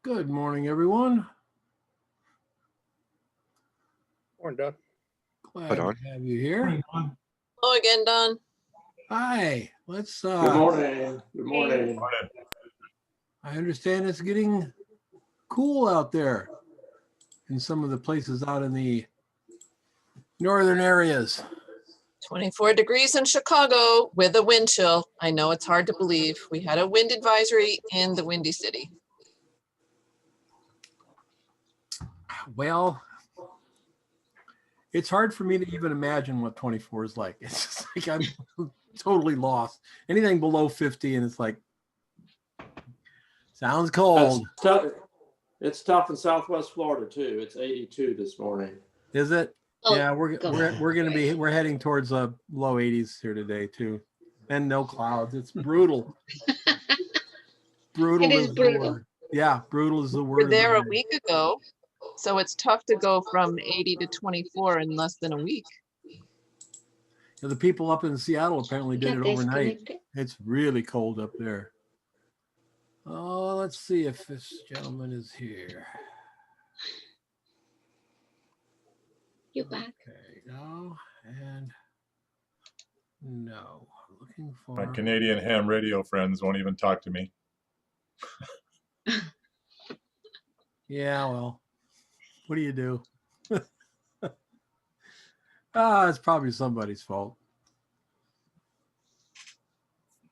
Good morning, everyone. Morning, Doug. Glad to have you here. Hello again, Don. Hi. Let's. Good morning. Good morning. I understand it's getting cool out there in some of the places out in the northern areas. 24 degrees in Chicago with a wind chill. I know it's hard to believe. We had a wind advisory in the Windy City. Well, it's hard for me to even imagine what 24 is like. It's just like I'm totally lost. Anything below 50 and it's like, sounds cold. It's tough in Southwest Florida too. It's 82 this morning. Is it? Oh, Yeah, we're heading towards low 80s here today too, and no clouds. It's brutal. Brutal It is the brutal. word. Yeah, brutal is the We word. were there a week ago, so it's tough to go from 80 to 24 in less than a week. The people up in Seattle apparently did it overnight. It's really cold up there. Oh, let's see if this gentleman is here. You back? Okay, no, and no. I'm looking for My Canadian ham radio friends won't even talk to me. Yeah, well, what do you do? It's probably somebody's fault.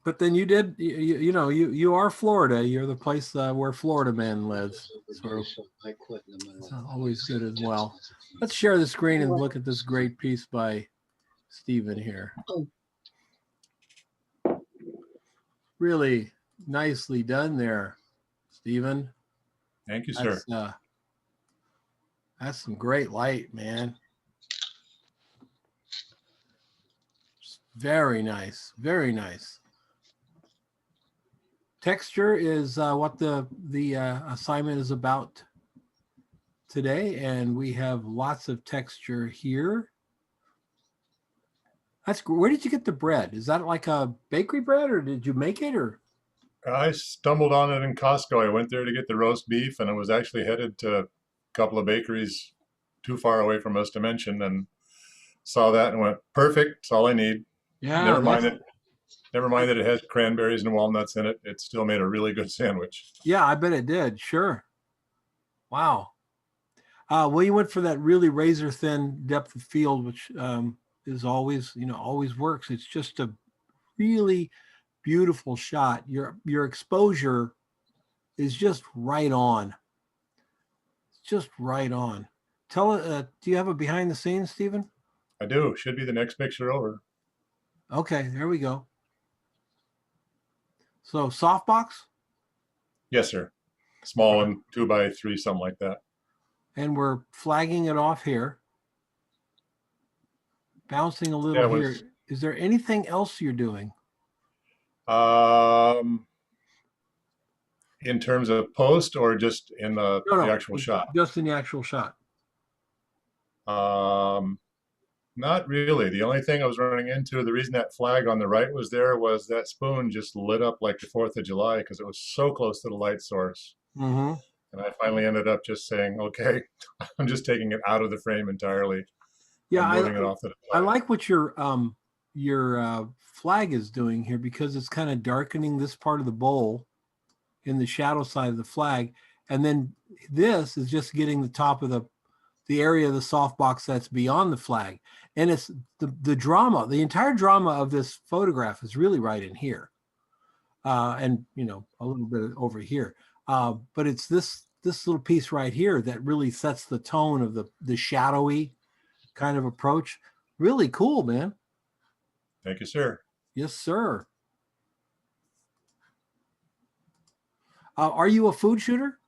But then you did, you are Florida. You're the place where Florida man lives. So it's always good as well. Let's share the screen and look at this great piece by Stephen here. Really nicely done there, Stephen. Thank you, sir. That's some great light, man. Very nice. Very nice. Texture is what the assignment is about today, and we have lots of texture here. Where did you get the bread? Is that like a bakery bread, or did you make it, or? I stumbled on it in Costco. I went there to get the roast beef, and I was actually headed to a couple of bakeries too far away from us to mention, and saw that and went, perfect, it's all I need. Yeah. Never mind that it has cranberries and walnuts in it. It still made a really good sandwich. Yeah, I bet it did. Sure. Wow. Well, you went for that really razor thin depth of field, which is always, always works. It's just a really beautiful shot. Your exposure is just right on. Just right on. Do you have a behind the scenes, Stephen? I do. Should be the next picture over. Okay, there we go. So softbox? Yes, sir. Small one, 2x3, something like that. And we're flagging it off here. Bouncing a little here. Is there anything else you're doing? In terms of post or just in the actual shot? Just in the actual shot. Not really. The only thing I was running into, the reason that flag on the right was there was that spoon just lit up like the 4th of July because it was so close to the light source. Mm-hmm. And I finally ended up just saying, okay, I'm just taking it out of the frame entirely. Yeah, I like what your flag is doing here, because it's kind of darkening this part of the bowl in the shadow side of the flag. And then this is just getting the top of the area of the softbox that's beyond the flag. And it's the drama, the entire drama of this photograph is really right in here. And, a little bit over here. But it's this little piece right here that really sets the tone of the shadowy kind of approach. Really cool, man. Thank you, sir. Yes, sir. Are you a food shooter?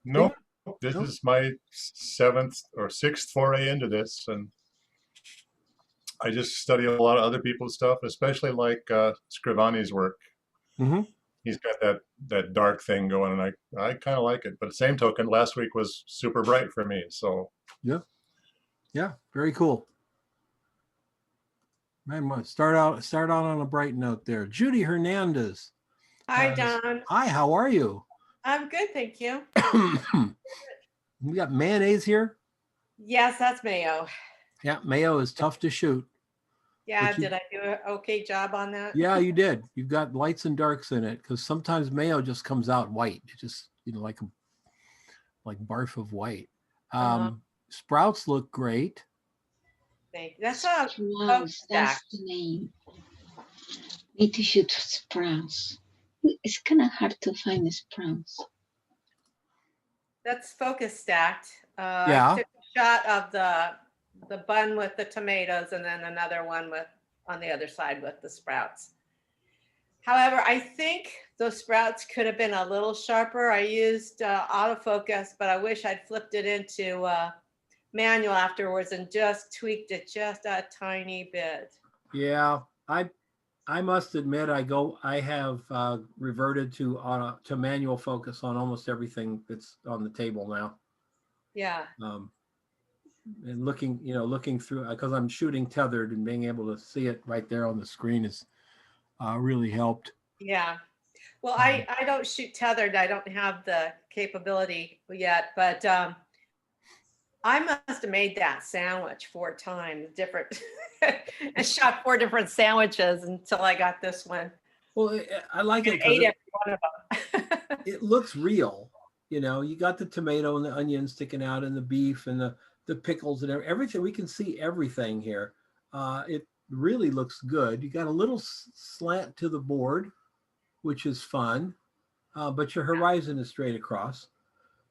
Nope. This is my 7th or 6th foray into this, and I just study a lot of other people's stuff, especially like Scrivani's work. Mm-hmm. He's got that dark thing going, and I kind of like it. But the same token, last week was super bright for me. So yeah, very cool. Man, start out on a bright note there. Judy Hernandez. Hi, Don. Hi, how are you? I'm good, thank you. We got mayonnaise here. Yes, that's mayo. Yeah, mayo is tough to shoot. Yeah, But you- did I do an okay job on that? Yeah, you did. You've got lights and darks in it because sometimes mayo just comes out white. It just, like barf of white. Sprouts look great. Thank you. That's a Sprouts, that's stack. the name. Need to shoot sprouts. It's kind of hard to find the sprouts. That's focus stacked. Yeah. I took a shot of the bun with the tomatoes and then another one with on the other side with the sprouts. However, I think those sprouts could have been a little sharper. I used autofocus, but I wish I'd flipped it into manual afterwards and just tweaked it just a tiny bit. Yeah, I must admit I have reverted to manual focus on almost everything that's on the table now. Yeah. And looking through because I'm shooting tethered and being able to see it right there on the screen is really helped. Yeah. Well, I don't shoot tethered. I don't have the capability yet, but I must have made that sandwich 4 times different. I shot 4 different sandwiches until I got this one. Well, I like it I ate because every one of them. it looks real. You got the tomato and the onion sticking out and the beef and the pickles and everything. We can see everything here. It really looks good. You got a little slant to the board, which is fun, but your horizon is straight across.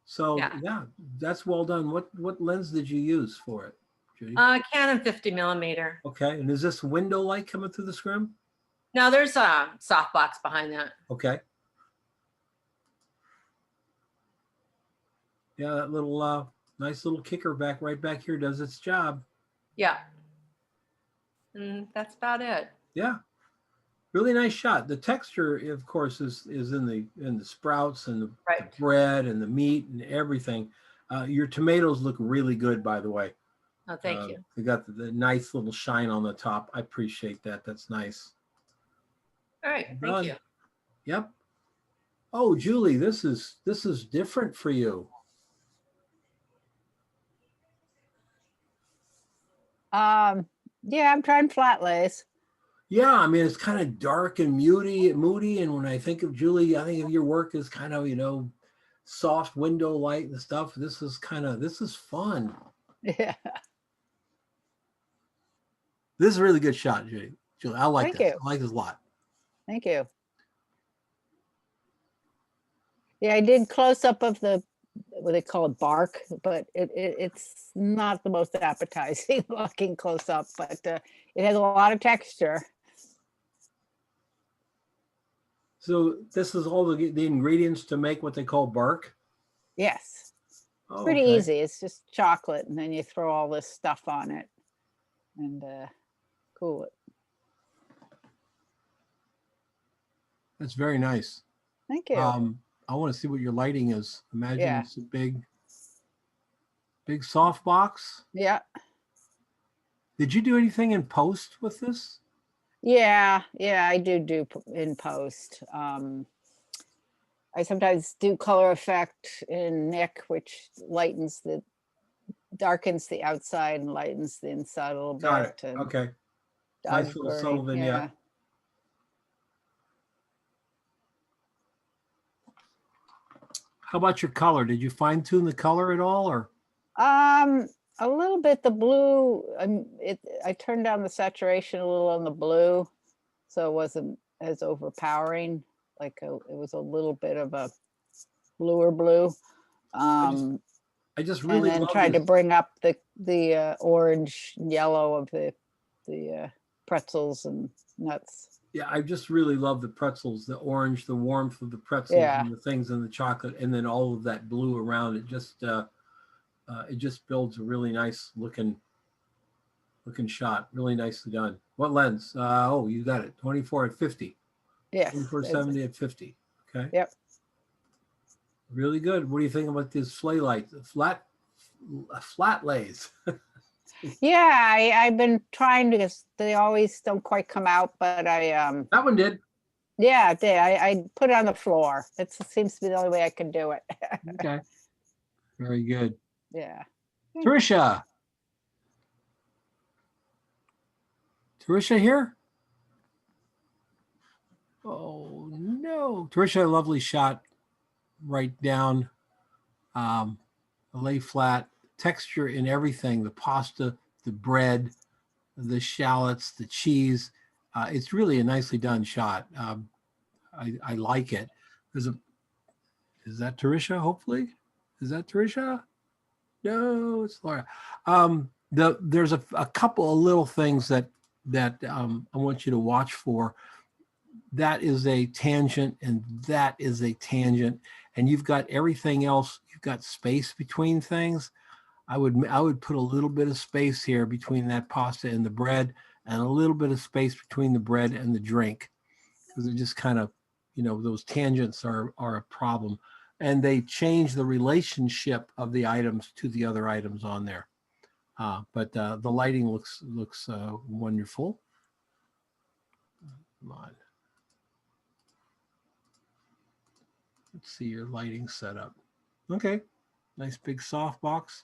So yeah, that's well done. What lens did you use for it, Judy? Canon 50mm. Okay, and is this window light coming through the scrim? No, there's a softbox behind that. Okay. Yeah, that little nice little kicker right back here does its job. Yeah. And that's about it. Yeah. Really nice shot. The texture, of course, is in the sprouts and the bread and the meat and everything. Your tomatoes look really good, by the way. Oh, thank you. They got the nice little shine on the top. I appreciate that. That's nice. All right. Thank you. Yep. Oh, Julie, this is different for you. Yeah, I'm trying flat lays. Yeah, I mean, it's kind of dark and moody, and when I think of Julie, I think of your work as kind of, soft window light and stuff. This is fun. Yeah. This is a really good shot, Julie. I like Thank this. you. I like this a lot. Thank you. Yeah, I did close up of the what they call it bark, but it's not the most appetizing looking close up, but it has a lot of texture. So this is all the ingredients to make what they call bark? Yes. Oh, Pretty okay. easy. It's just chocolate and then you throw all this stuff on it and cool it. That's very nice. Thank you. I want to see what your lighting is. Imagine Yeah. it's a big soft box. Yeah. Did you do anything in post with this? Yeah, I do in post. I sometimes do color effect in Nick, which darkens the outside and lightens the inside a little Got it. bit. and Okay. dog Nice little burning, subtle vignette. How about your color? Did you fine tune the color at all, or? A little bit. The blue. I turned down the saturation a little on the blue, so it wasn't as overpowering. Like it was a little bit of a bluer blue. I just really and then love tried to this. bring up the orange and yellow of the pretzels and nuts. Yeah, I just really love the pretzels, the orange, the warmth of the pretzels Yeah. and the things in the chocolate, and then all of that blue around it. It just builds a really nice looking shot. Really nicely done. What lens? Oh, you got it. 24 at 50. Yes. 24-70 at 50. Okay. Yep. Really good. What do you think about this flay light? Flat lays. Yeah, I've been trying to, they always don't quite come out, but That one did. Yeah, I did. I put it on the floor. It seems to be the only way I can do it. Okay. Very good. Yeah. Tricia. Tricia here? Oh no. Tricia, lovely shot right down. Lay flat, texture in everything, the pasta, the bread, the shallots, the cheese. It's really a nicely done shot. I like it. Is that Tricia, hopefully? Is that Tricia? No, it's Laura. There's a couple of little things that I want you to watch for. That is a tangent, and that is a tangent, and you've got everything else. You've got space between things. I would put a little bit of space here between that pasta and the bread, and a little bit of space between the bread and the drink, because it just kind of, those tangents are a problem, and they change the relationship of the items to the other items on there. But the lighting looks wonderful. Come on. Let's see your lighting setup. Okay, nice big softbox.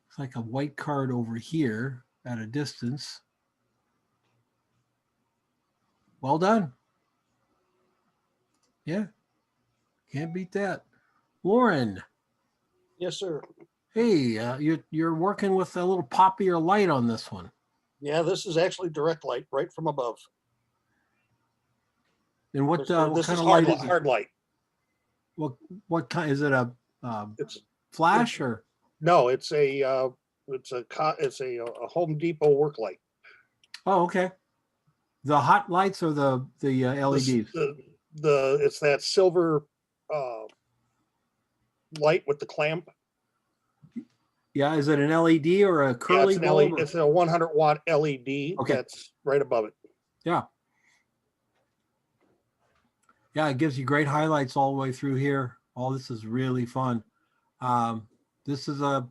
It's like a white card over here at a distance. Well done. Yeah, can't beat that. Lauren. Yes, sir. Hey, you're working with a little poppier light on this one. Yeah, this is actually direct light right from above. And what This kind is of light is it? hard light. What kind is it? A It's flash or? no, it's a Home Depot work light. Oh, okay. The hot lights or the LEDs? It's that silver light with the clamp. Yeah, is it an LED or a Yeah, curly it's an bulb? LED. It's a 100-watt LED. Okay. That's right above it. Yeah. Yeah, it gives you great highlights all the way through here. All this is really fun. This is a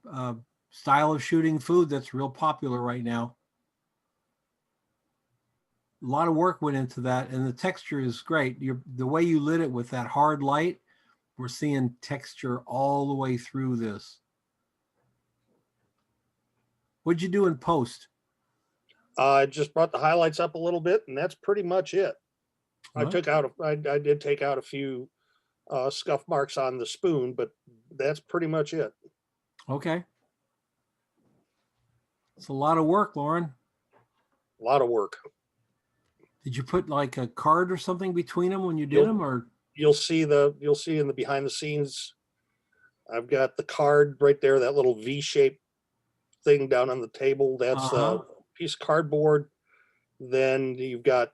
style of shooting food that's real popular right now. A lot of work went into that, and the texture is great. The way you lit it with that hard light, we're seeing texture all the way through this. What'd you do in post? I just brought the highlights up a little bit, and that's pretty much it. I did take out a few scuff marks on the spoon, but that's pretty much it. Okay. It's a lot of work, Lauren. A lot of work. Did you put like a card or something between them when you did them, or? You'll see in the behind the scenes. I've got the card right there, that little V-shaped thing down on the table. That's a piece of cardboard. Then you've got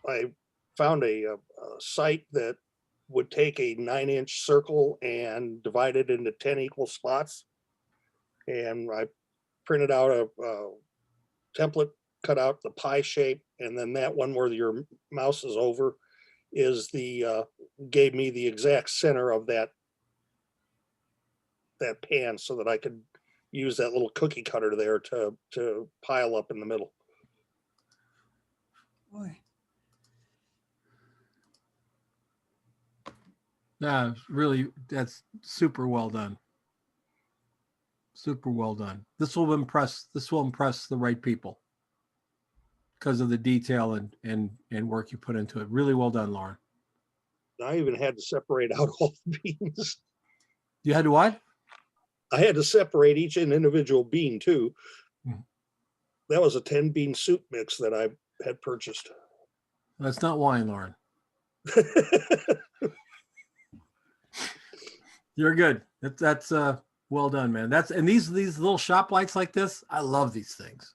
I found a site that would take a 9-inch circle and divide it into 10 equal spots. And I printed out a template, cut out the pie shape, and then that one where your mouse is over is gave me the exact center of that pan, so that I could use that little cookie cutter there to pile up in the middle. Boy. Yeah, really, that's super well done. Super well done. This will impress the right people because of the detail and work you put into it. Really well done, Lauren. I even had to separate out all the beans. You had to what? I had to separate each individual bean too. Mhm. That was a 10-bean soup mix that I had purchased. That's not wine, Lauren. You're good. That's well done, man. And these little shop lights like this, I love these things.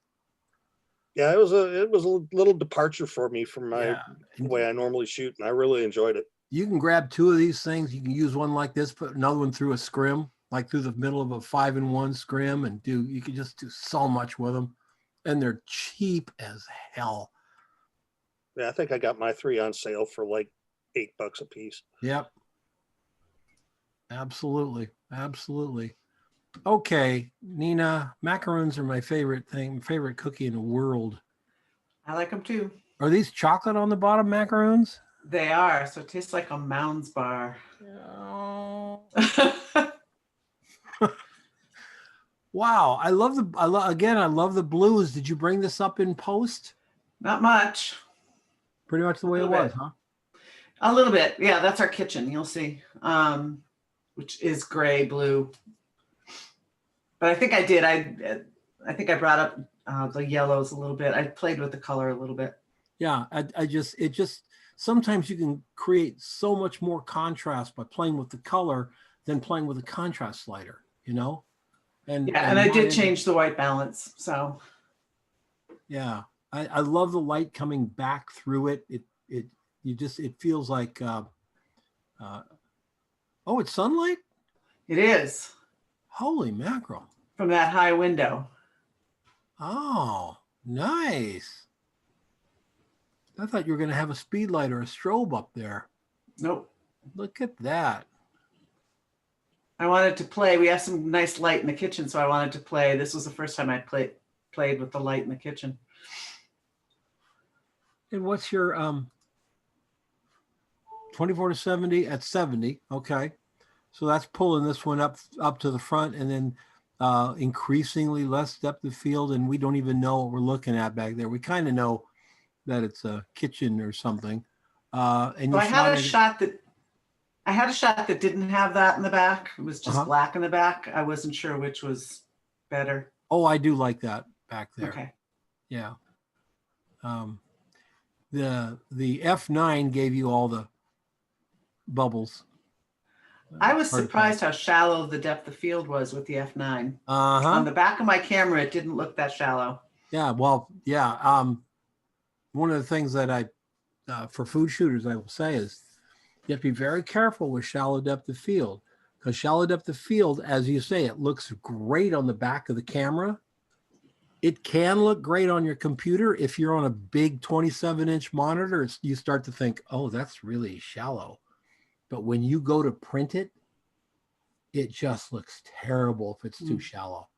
Yeah, it was a little departure for me from the Yeah. way I normally shoot, and I really enjoyed it. You can grab two of these things. You can use one like this, put another one through a scrim, like through the middle of a 5-in-1 scrim, and you can just do so much with them. And they're cheap as hell. Yeah, I think I got my 3 on sale for like $8 a piece. Yep. Absolutely. Absolutely. Okay, Nina, macaroons are my favorite cookie in the world. I like them too. Are these chocolate on the bottom macaroons? They are. So it tastes like a Mounds bar. Oh, Wow, I love I love the blues. Did you bring this up in post? Not much. Pretty much the way it little was, bit. huh? A little bit. Yeah, that's our kitchen. You'll see. Which is gray, blue. But I think I did. I think I brought up the yellows a little bit. I played with the color a little bit. Yeah, it just sometimes you can create so much more contrast by playing with the color than playing with a contrast slider, you know? Yeah, and I did change the white balance. So yeah, I love the light coming back through it. It feels like oh, it's sunlight? it is Holy mackerel. from that high window. Oh, nice. I thought you were going to have a speed light or a strobe up there. Nope. Look at that. I wanted to play. We have some nice light in the kitchen, so I wanted to play. This was the first time I played with the light in the kitchen. And what's your 24 to 70 at 70? Okay. So that's pulling this one up to the front, and then increasingly less depth of field, and we don't even know what we're looking at back there. We kind of know that it's a kitchen or something. And So I had a shot that didn't have that in the back. It was just black in the back. I wasn't sure which was better. Oh, I do like that back there. Okay. Yeah. The F9 gave you all the bubbles. I was Hard to surprised how shallow the depth of field was with the F9. On the back of my camera, it didn't look that shallow. Yeah, well, yeah. One of the things that I, for food shooters, I will say is you have to be very careful with shallow depth of field, because shallow depth of field, as you say, it looks great on the back of the camera. It can look great on your computer. If you're on a big 27-inch monitor, you start to think, oh, that's really shallow. But when you go to print it, it just looks terrible if it's too shallow.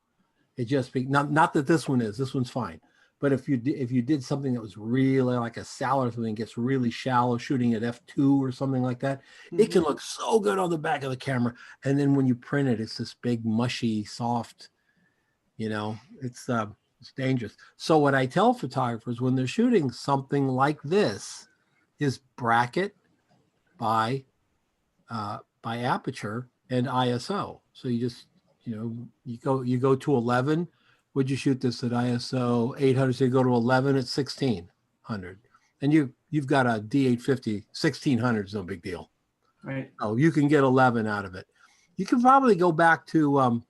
It just not that this one's fine. But if you did something that was really like a salad or something, gets really shallow, shooting at f2 or something like that, it can look so good on the back of the camera. And then when you print it, it's this big, mushy, soft, it's dangerous. So what I tell photographers when they're shooting something like this is bracket by aperture and ISO. So you just, you go to 11. Would you shoot this at ISO 800? So you go to 11 at 1600, and you've got a D850. 1600 is no big deal. Right. Oh, you can get 11 out of it. You can probably go back to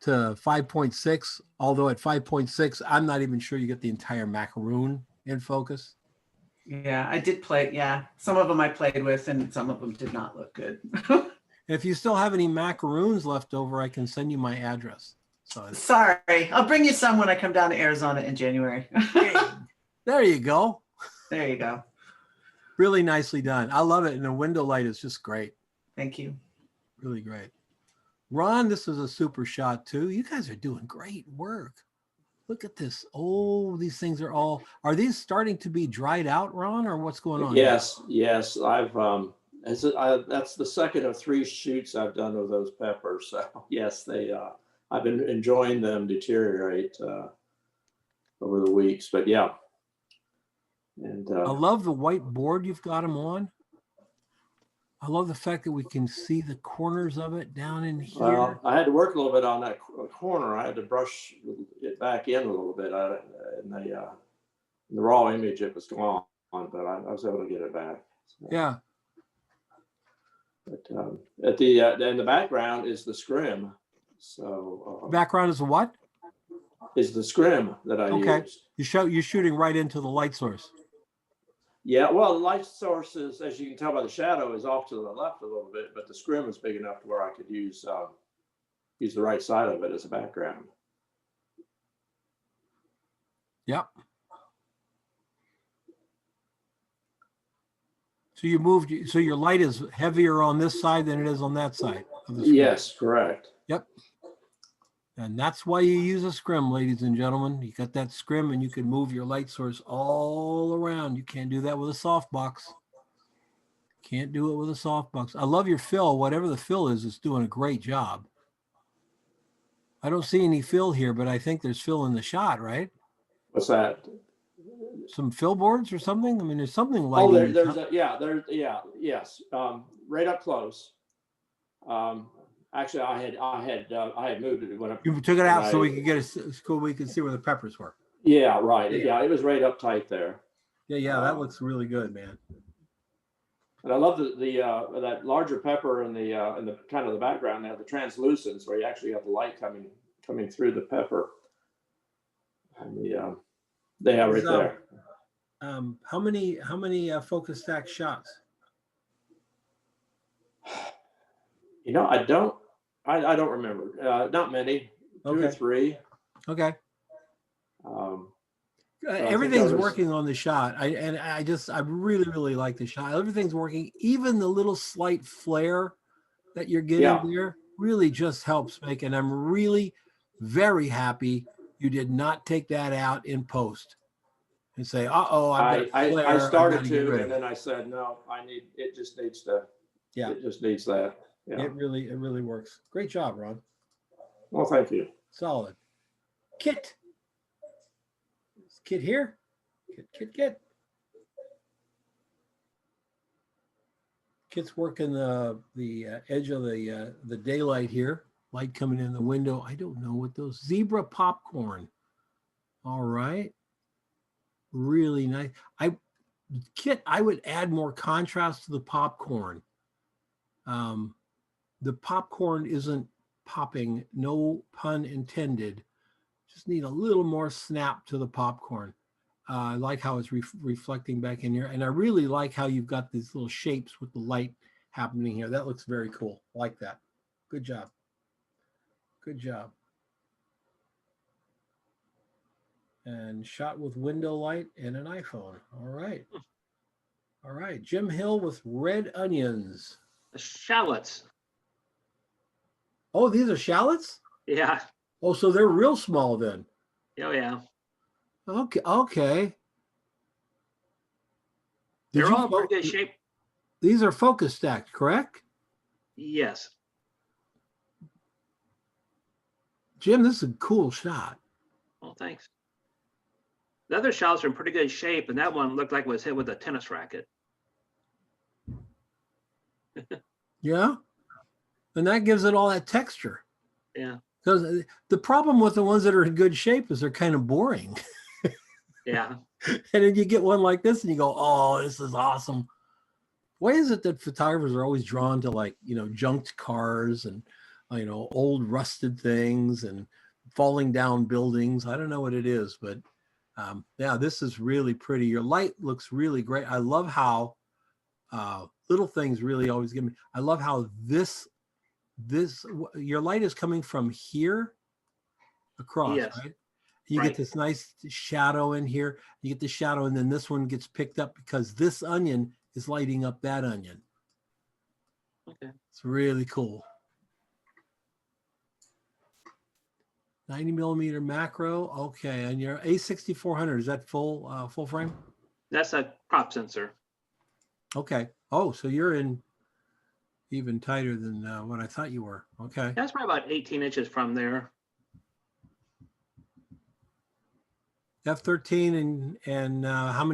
5.6. Although at 5.6, I'm not even sure you get the entire macaroon in focus. Yeah, I did play. Yeah, some of them I played with, and some of them did not look good. If you still have any macaroons left over, I can send you my address. So sorry, I'll bring you some when I come down to Arizona in January. There you go. There you go. Really nicely done. I love it. And the window light is just great. Thank you. Really great. Ron, this is a super shot too. You guys are doing great work. Look at this. Oh, these things are these starting to be dried out, Ron, or what's going on? Yes. I've, that's the second of 3 shoots I've done with those peppers. So yes, I've been enjoying them deteriorate over the weeks, but yeah. And I love the white board you've got them on. I love the fact that we can see the corners of it down in here. Well, I had to work a little bit on that corner. I had to brush it back in a little bit. In the raw image, it was gone, but I was able to get it back. So. Yeah. But in the background is the scrim. So background is the what? Is the scrim that I used. You're shooting right into the light source. Yeah, well, the light source is, as you can tell by the shadow, is off to the left a little bit, but the scrim is big enough to where I could use the right side of it as a background. Yep. So you moved, so your light is heavier on this side than it is on that side of the screen. Yes, correct. Yep. And that's why you use a scrim, ladies and gentlemen. You got that scrim and you can move your light source all around. You can't do that with a softbox. Can't do it with a softbox. I love your fill. Whatever the fill is, it's doing a great job. I don't see any fill here, but I think there's fill in the shot, right? What's that? Some fill boards or something? I mean, there's something Oh, lighting. there's yes, right up close. Actually, I had moved it when You took it out so we I- could get we could see where the peppers were. Yeah, right. Yeah. Yeah, it was right up tight there. Yeah, that looks really good, man. And I love the that larger pepper in the kind of the background there, the translucence, where you actually have the light coming through the pepper. And they have right there. How many focus stack shots? You know, I don't remember. Not many, 2 or Okay. 3. Okay. I think Everything's that was- working on the shot. I really, really like the shot. Everything's working. Even the little slight flare that you're getting Yeah. there really just helps make it. I'm really very happy you did not take that out in post and say, uh-oh, I've got a flare. I I've started gotta get to, rid and of it." then I said, no, it just needs to. Yeah. It just needs that. Yeah. It really works. Great job, Ron. Well, thank you. Solid. Kit. Is Kit here? Kit. Kit's working the edge of the daylight here. Light coming in the window. I don't know what those zebra popcorn. All right. Really nice. Kit, I would add more contrast to the popcorn. The popcorn isn't popping, no pun intended. Just need a little more snap to the popcorn. I like how it's reflecting back in here. And I really like how you've got these little shapes with the light happening here. That looks very cool. I like that. Good job. Good job. And shot with window light and an iPhone. All right. All right. Jim Hill with red onions. The shallots. Oh, these are shallots? Yeah. Oh, so they're real small then. Oh, yeah. Okay. Did They're you all in pretty good shape. These are focus stacked, correct? Yes. Jim, this is a cool shot. Well, thanks. The other shallots are in pretty good shape, and that one looked like it was hit with a tennis racket. Yeah. And that gives it all that texture. Yeah. Because the problem with the ones that are in good shape is they're kind of boring. Yeah. And then you get one like this and you go, oh, this is awesome. Why is it that photographers are always drawn to, like, junked cars and, old rusted things and falling down buildings? I don't know what it is, but yeah, this is really pretty. Your light looks really great. I love how little things really always give me. I love how your light is coming from here across, Yes. right? You Right. get this nice shadow in here. You get the shadow, and then this one gets picked up because this onion is lighting up that onion. Okay. It's really cool. 90 millimeter macro. Okay, and your A6400, is that full frame? That's a crop sensor. Okay. Oh, so you're in even tighter than what I thought you were. Okay. That's probably about 18 inches from there. F13 and how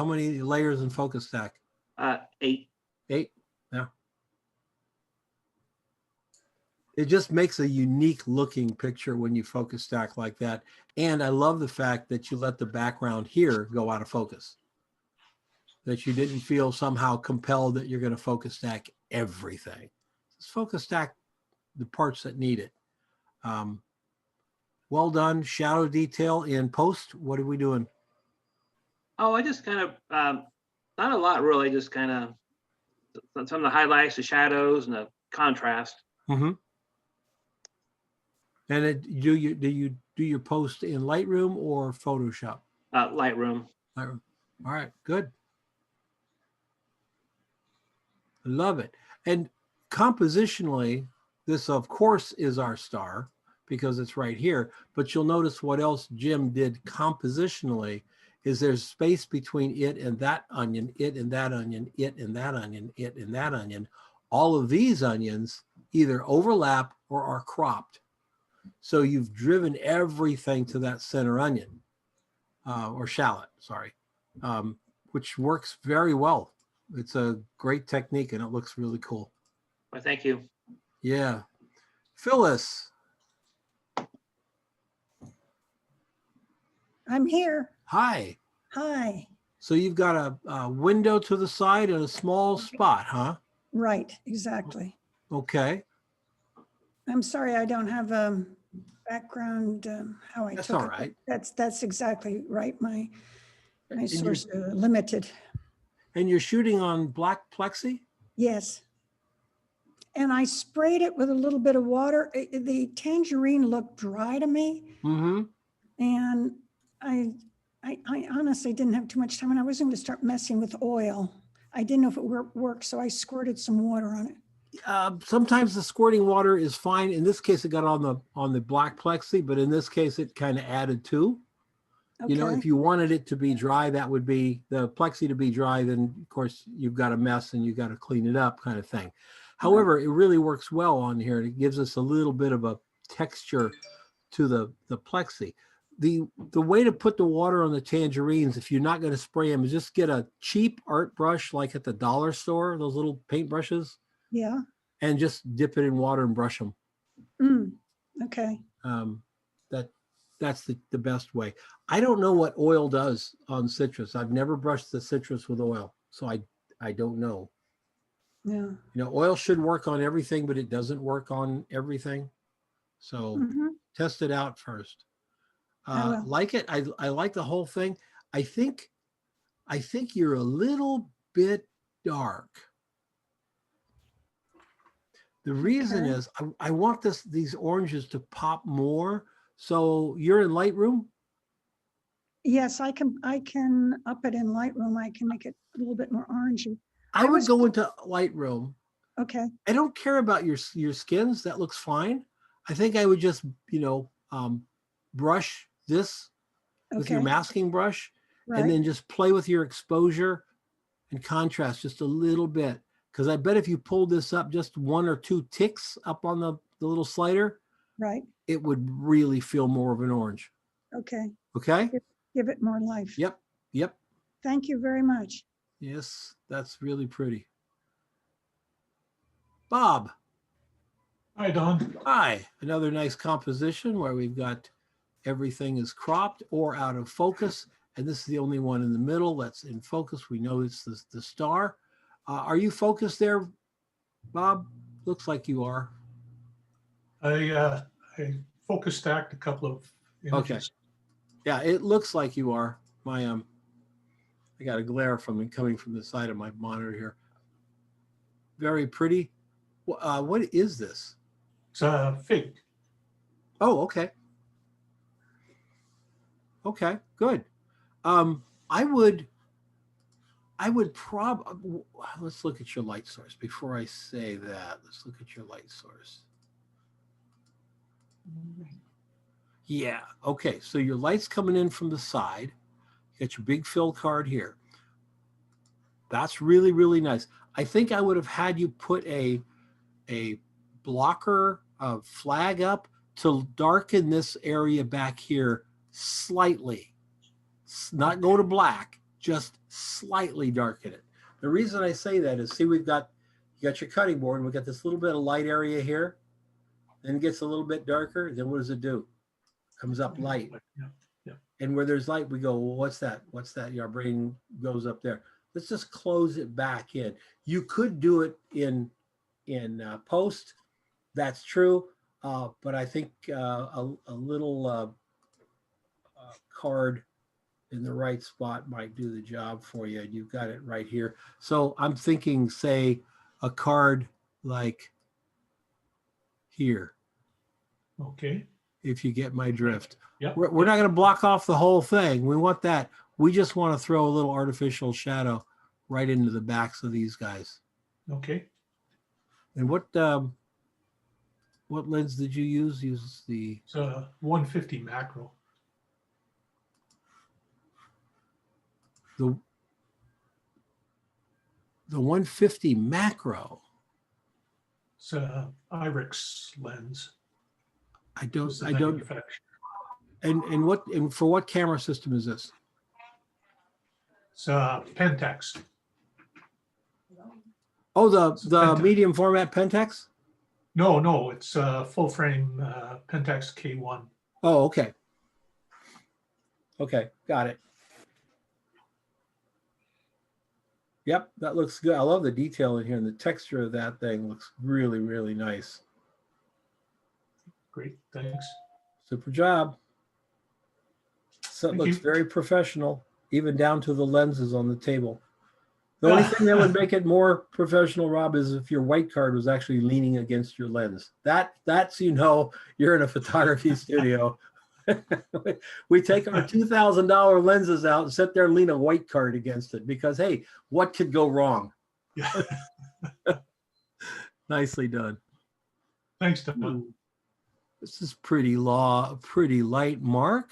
many layers in focus stack? 8. 8. Yeah. It just makes a unique looking picture when you focus stack like that. And I love the fact that you let the background here go out of focus. That you didn't feel somehow compelled that you're going to focus stack everything. Just focus stack the parts that need it. Well done. Shadow detail in post. What are we doing? Oh, I just kind of, not a lot really, just kind of some of the highlights, the shadows, and the contrast. Mm-hmm. And do you do your post in Lightroom or Photoshop? Lightroom. Lightroom. All right, good. I love it. And compositionally, this of course is our star because it's right here. But you'll notice what else Jim did compositionally is there's space between it and that onion, it and that onion, it and that onion, it and that onion. All of these onions either overlap or are cropped. So you've driven everything to that center onion or shallot, sorry, which works very well. It's a great technique and it looks really cool. Well, thank you. Yeah. Phyllis. I'm here. Hi. Hi. So you've got a window to the side and a small spot, huh? Right, exactly. Okay. I'm sorry I don't have background how I That's took all it. right. That's exactly right. My And sources are limited. And you're shooting on black plexi? Yes. And I sprayed it with a little bit of water. The tangerine looked dry to me. Mm-hmm. And I honestly didn't have too much time and I was going to start messing with oil. I didn't know if it worked, so I squirted some water on it. Sometimes the squirting water is fine. In this case, it got on the black plexi, but in this case, it kind of added too. Okay. You know, if you wanted it to be dry, that would be the plexi to be dry, then of course you've got a mess and you've got to clean it up kind of thing. However, it really works well on here. It gives us a little bit of a texture to the plexi. The way to put the water on the tangerines, if you're not going to spray them, is just get a cheap art brush like at the dollar store, those little paint brushes. Yeah. And just dip it in water and brush them. Okay. That's the best way. I don't know what oil does on citrus. I've never brushed the citrus with oil, so I don't know. Yeah. You know, oil should work on everything, but it doesn't work on everything. So test it out first. Like it. I like the whole thing. I think you're a little bit dark. The reason is I want these oranges to pop more. So you're in Lightroom? Yes, I can up it in Lightroom. I can make it a little bit more orangey. I would go into Lightroom. Okay. I don't care about your skins. That looks fine. I think I would just, brush this with your masking brush and then just play with your exposure and contrast just a little bit. Because I bet if you pulled this up just 1 or 2 ticks up on the little slider, it would really feel more of an orange. Okay. Okay? Give it more life. Yep. Thank you very much. Yes, that's really pretty. Bob. Hi, Don. Hi. Another nice composition where we've got everything is cropped or out of focus. And this is the only one in the middle that's in focus. We know it's the star. Are you focused there, Bob? Looks like you are. I focus stacked a couple of images. Okay. Yeah, it looks like you are. I got a glare coming from the side of my monitor here. Very pretty. What is this? It's a fig. Oh, okay. Okay, good. I would probably, let's look at your light source before I say that. Let's look at your light source. Yeah, okay, so your light's coming in from the side. You got your big fill card here. That's really, really nice. I think I would have had you put a blocker flag up to darken this area back here slightly. Not go to black, just slightly darken it. The reason I say that is, see, you got your cutting board, and we've got this little bit of light area here. Then it gets a little bit darker. Then what does it do? Comes up light. Yeah. And where there's light, we go, well, what's that? What's that? Our brain goes up there. Let's just close it back in. You could do it in post. That's true. But I think a little card in the right spot might do the job for you. You've got it right here. So I'm thinking, say, a card like here. Okay. If you get my drift. Yep. We're not going to block off the whole thing. We want that. We just want to throw a little artificial shadow right into the backs of these guys. Okay. And what what lens did you use? Use the It's a 150 macro. the 150 macro. It's a Irix lens. I don't. It's the I don't. manufacturer. And for what camera system is this? It's Pentax. Oh, the Pentax. medium format Pentax. No, it's full frame Pentax K1. Oh, okay. Okay, got it. Yep, that looks good. I love the detail in here, and the texture of that thing looks really, really nice. Great, thanks. Super job. So it Thank looks you. very professional, even down to the lenses on the table. The only thing that would make it more professional, Rob, is if your white card was actually leaning against your lens. That's you're in a photography studio. We take our $2,000 lenses out and sit there and lean a white card against it because, hey, what could go wrong? Yeah. Nicely done. Thanks, Don. This is pretty light, Mark.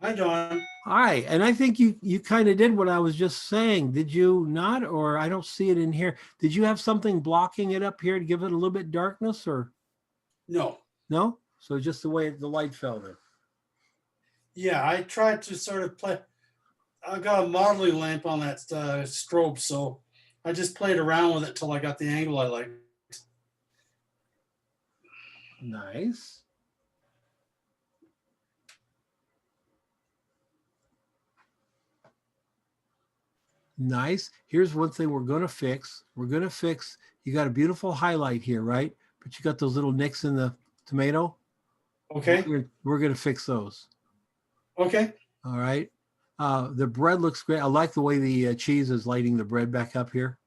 Hi, Don. Hi, and I think you kind of did what I was just saying. Did you not? Or I don't see it in here. Did you have something blocking it up here to give it a little bit darkness, or No. no? So just the way the light fell there. Yeah, I tried to sort of play. I got a modeling lamp on that strobe, so I just played around with it till I got the angle I liked. Nice. Nice. Here's one thing we're going to fix. You got a beautiful highlight here, right? But you got those little nicks in the tomato. Okay. We're going to fix those. Okay. All right. The bread looks great. I like the way the cheese is lighting the bread back up here.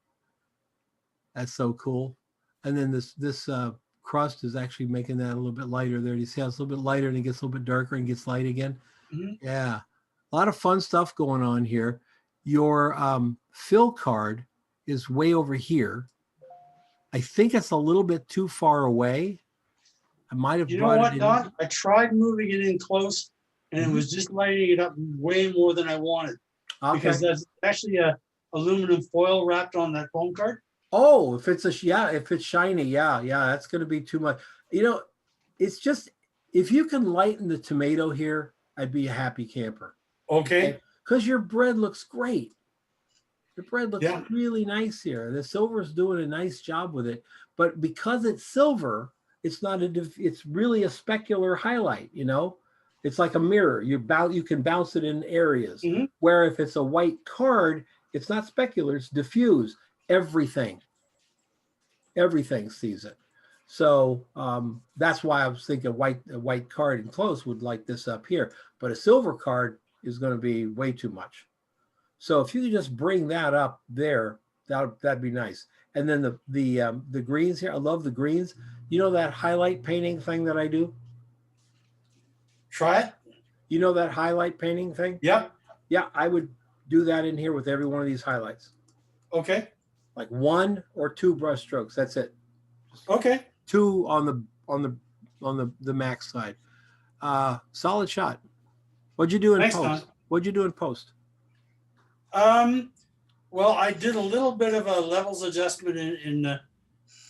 That's so cool. And then this crust is actually making that a little bit lighter there. You see how it's a little bit lighter and it gets a little bit darker and gets light again? Mm-hmm. Yeah. A lot of fun stuff going on here. Your fill card is way over here. I think it's a little bit too far away. I might have You know brought what, it in. Don? I tried moving it in close, and it was just lighting it up way more than I wanted. Okay. Because that's actually a aluminum foil wrapped on that phone card. Oh, if it's shiny, that's going to be too much. It's just, if you can lighten the tomato here, I'd be a happy camper. Okay. Because your bread looks great. Your bread looks really nice here. The silver's doing a nice job with it, but because it's silver, it's not it's really a specular highlight. It's like a mirror. You can bounce it in areas. Mm-hmm. Where if it's a white card, it's not specular. It's diffuse. Everything sees it. So that's why I was thinking a white card in close would light this up here, but a silver card is going to be way too much. So if you could just bring that up there, that'd be nice. And then the greens here, I love the greens. You know that highlight painting thing that I do? Try it. You know that highlight painting thing? Yep. Yeah, I would do that in here with every one of these highlights. Okay. Like 1 or 2 brush strokes. That's it. Okay. 2 on the max side. Solid shot. What'd you do in Thanks, post? Don. What'd you do in post? Well, I did a little bit of a levels adjustment in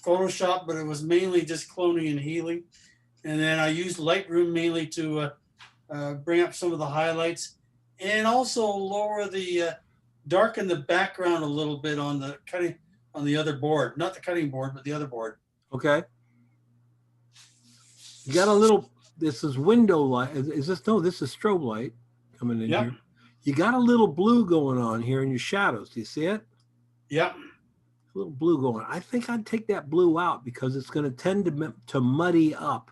Photoshop, but it was mainly just cloning and healing. And then I used Lightroom mainly to bring up some of the highlights and also darken the background a little bit on the other board, not the cutting board, but the other board. Okay. You got a little, this is window light. Is this, no, this is strobe light coming in here. You got a little blue going on here in your shadows. Do you see it? Yep. A little blue going on. I think I'd take that blue out because it's going to tend to muddy up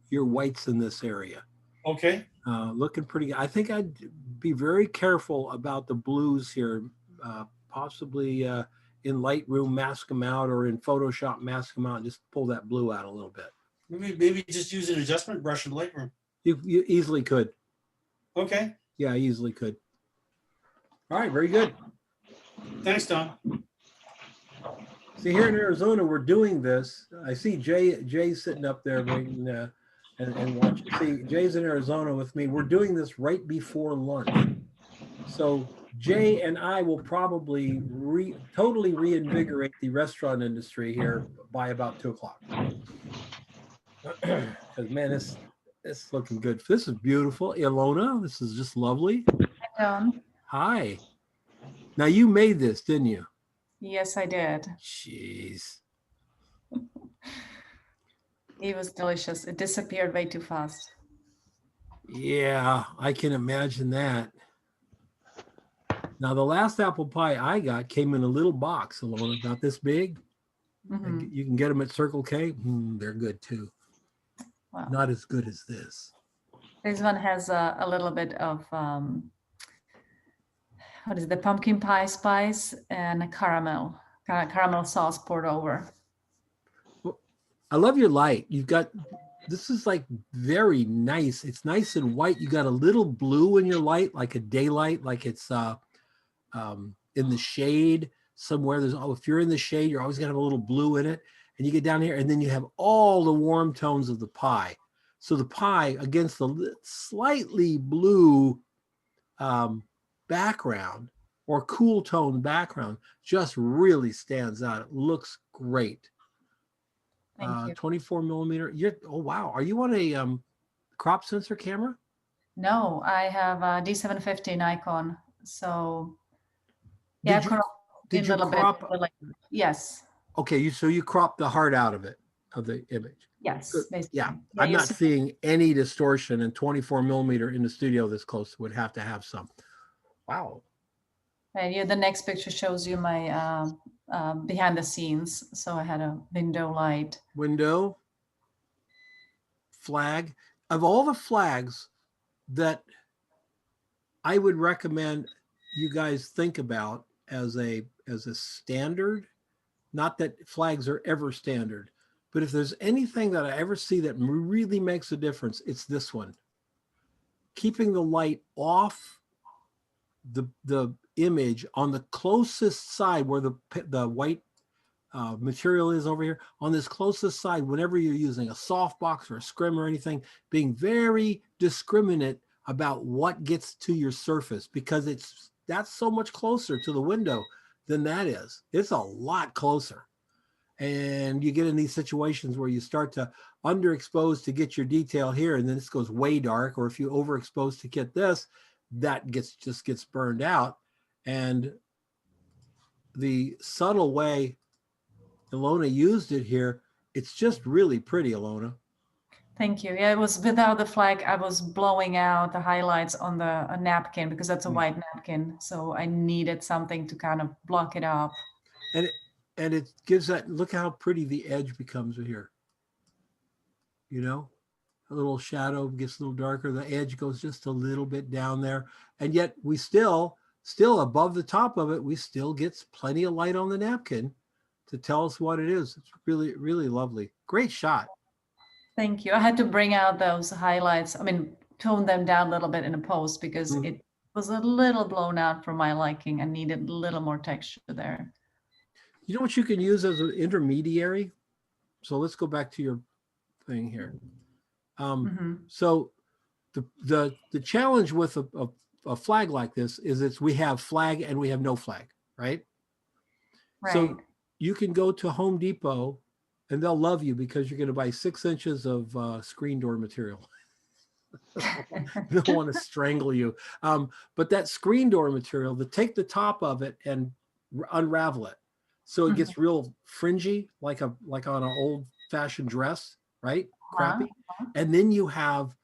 your whites in this area. Okay. Looking pretty good. I think I'd be very careful about the blues here. Possibly in Lightroom mask them out, or in Photoshop mask them out and just pull that blue out a little bit. Maybe just use an adjustment brush in Lightroom. You easily could. Okay. Yeah, easily could. All right, very good. Thanks, Don. See, here in Arizona, we're doing this. I see Jay's sitting up there waiting and watching. See, Jay's in Arizona with me. We're doing this right before lunch. So Jay and I will probably totally reinvigorate the restaurant industry here by about 2 o'clock. Because man, it's looking good. This is beautiful. Ilona, this is just lovely. Hi. Now you made this, didn't you? Yes, I did. Jeez. It was delicious. It disappeared way too fast. Yeah, I can imagine that. Now, the last apple pie I got came in a little box, Ilona, about this big. Mhm. You can get them at Circle K. They're good too. Wow. Not as good as this. This one has a little bit of what is it, the pumpkin pie spice and a caramel sauce poured over. I love your light. You've got, this is like very nice. It's nice and white. You got a little blue in your light, like a daylight, like it's in the shade somewhere. If you're in the shade, you're always gonna have a little blue in it. And you get down here and then you have all the warm tones of the pie. So the pie against the slightly blue background or cool tone background just really stands out. It looks great. Thank you. 24 millimeter. Oh wow. Are you on a crop sensor camera? No, I have a D750 Nikon. So yeah, Did you crop? Yes. Okay, so you cropped the heart out of the image. Yes, basically. Yeah, I'm not seeing any distortion, and 24 millimeter in the studio this close would have to have some. Wow. And yeah, the next picture shows you my behind the scenes. So I had a window light. Window, flag. Of all the flags that I would recommend you guys think about as a standard, not that flags are ever standard, but if there's anything that I ever see that really makes a difference, it's this one. Keeping the light off the image on the closest side where the white material is over here, on this closest side, whenever you're using a softbox or a scrim or anything, being very discriminate about what gets to your surface, because that's so much closer to the window than that is. It's a lot closer. And you get in these situations where you start to underexpose to get your detail here, and then this goes way dark, or if you overexpose to get this, that just gets burned out. And the subtle way Ilona used it here, it's just really pretty, Ilona. Thank you. Yeah, it was without the flag. I was blowing out the highlights on a napkin because that's a white napkin. So I needed something to kind of block it up. And it gives that, look how pretty the edge becomes here. You know, a little shadow gets a little darker. The edge goes just a little bit down there. And yet we still above the top of it, we still get plenty of light on the napkin to tell us what it is. It's really, really lovely. Great shot. Thank you. I had to bring out those highlights. I mean, tone them down a little bit in a post because it was a little blown out for my liking. I needed a little more texture there. You know what you can use as an intermediary? So let's go back to your thing here. So the challenge with a flag like this is we have flag and we have no flag, right? So you can go to Home Depot and they'll love you because you're going to buy 6 inches of screen door material. They'll want to strangle you. But that screen door material, take the top of it and unravel it. So it gets real fringy, like on an old fashioned dress, right? Crappy. And then you have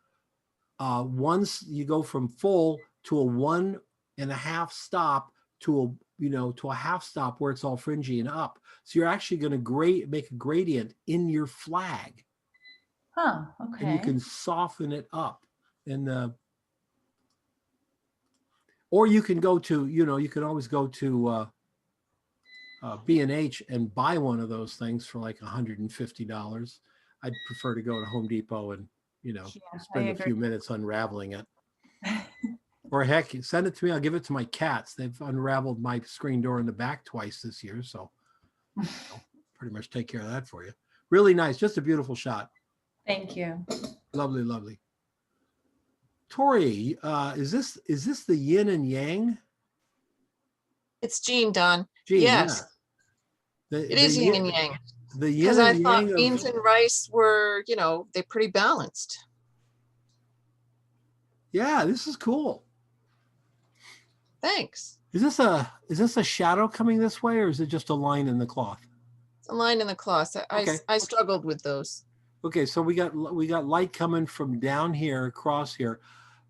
once you go from full to a 1.5 stop to a half stop where it's all fringy and up. So you're actually going to make a gradient in your flag. Oh, okay. And you can soften it up or you can go to, you can always go to B&H and buy one of those things for like $150. I'd prefer to go to Home Depot and, spend a few minutes unraveling it. Or heck, send it to me. I'll give it to my cats. They've unraveled my screen door in the back twice this year. So pretty much take care of that for you. Really nice. Just a beautiful shot. Thank you. Lovely, lovely. Tori, is this the yin and yang? It's Jean, Don. Jean, Yes, yeah. it is yin and yang. The yin Because I and thought yang beans of, and rice were, they're pretty balanced. yeah, this is cool. Thanks. Is this a shadow coming this way, or is it just a line in the cloth? It's a line in the cloth. Okay. I struggled with those. Okay, so we got light coming from down here across here.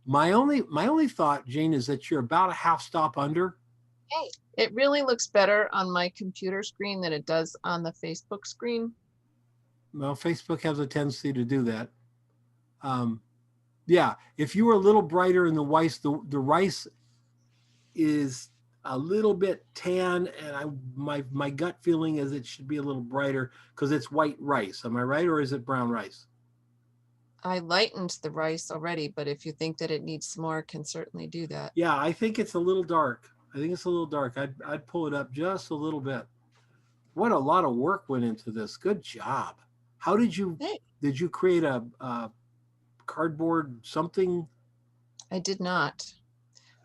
My only thought, Jean, is that you're about a half stop under. Hey, it really looks better on my computer screen than it does on the Facebook screen. Well, Facebook has a tendency to do that. Yeah, if you were a little brighter in the rice, the rice is a little bit tan, and my gut feeling is it should be a little brighter because it's white rice. Am I right, or is it brown rice? I lightened the rice already, but if you think that it needs some more, can certainly do that. Yeah, I think it's a little dark. I'd pull it up just a little bit. What a lot of work went into this. Good job. How did you create a cardboard something? I did not.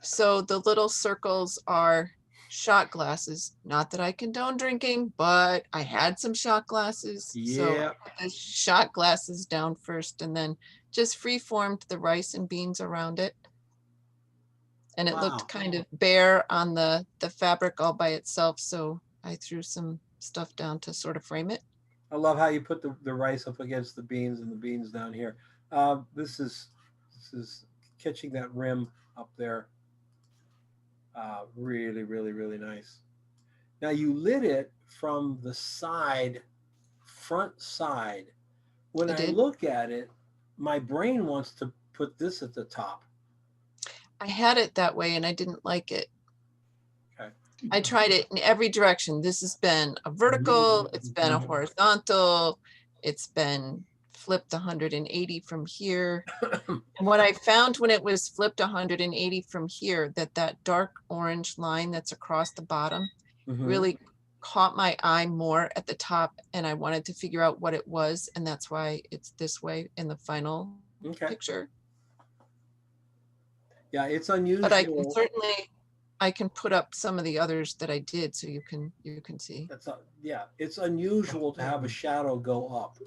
So the little circles are shot glasses. Not that I condone drinking, but I had some shot glasses. So I Yeah. put the shot glasses down first and then just free formed the rice and beans around it. And it Wow. looked kind of bare on the fabric all by itself. So I threw some stuff down to sort of frame it. I love how you put the rice up against the beans and the beans down here. This is catching that rim up there. Really, really, really nice. Now you lit it from the front side. When I look at it, my brain wants to put this at the top. I had it that way and I didn't like it. Okay. I tried it in every direction. This has been a vertical, it's been a horizontal, it's been flipped 180 from here. And what I found when it was flipped 180 from here, that dark orange line that's across the bottom really caught my eye more at the top, and I wanted to figure out what it was, and that's why it's this way in the final picture. Yeah, it's unusual. But I can put up some of the others that I did so you can see. Yeah, it's unusual to have a shadow go up.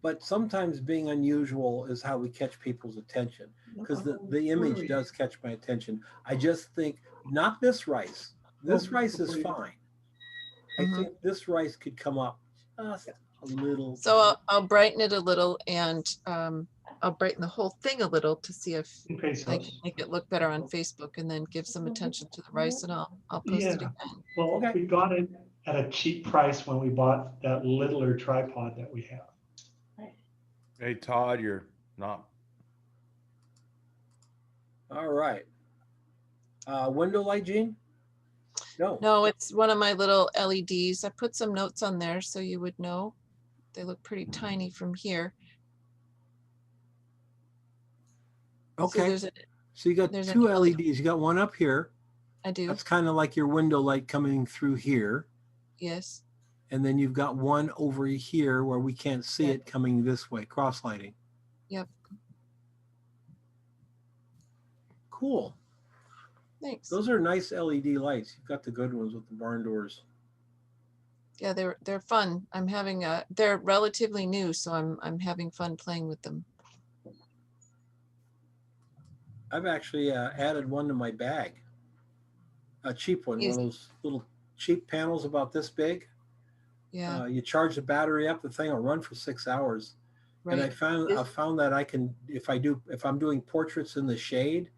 But sometimes being unusual is how we catch people's attention, because the image does catch my attention. I just think, not this rice. This rice is fine. I think this rice could come up just a little. So I'll brighten it a little, and I'll brighten the whole thing a little to see if I can make it look better on Facebook, and then give some attention to the rice, and I'll post it again. Well, we got it at a cheap price when we bought that littler tripod that we have. Hey, Todd, you're not. All right. Window light, Jean? No. No, it's one of my little LEDs. I put some notes on there so you would know. They look pretty tiny from here. Okay. So you got two LEDs. You got one up here. I do. That's kind of like your window light coming through here. Yes. And then you've got one over here where we can't see it coming this way, cross lighting. Yep. Cool. Thanks. Those are nice LED lights. You've got the good ones with the barn doors. Yeah, they're fun. I'm having they're relatively new, so I'm having fun playing with them. I've actually added one to my bag. A cheap one, one of those little cheap panels about this big. Yeah. You charge the battery up, the thing will run for 6 hours. Right. And I found that I can, if I'm doing portraits in the shade,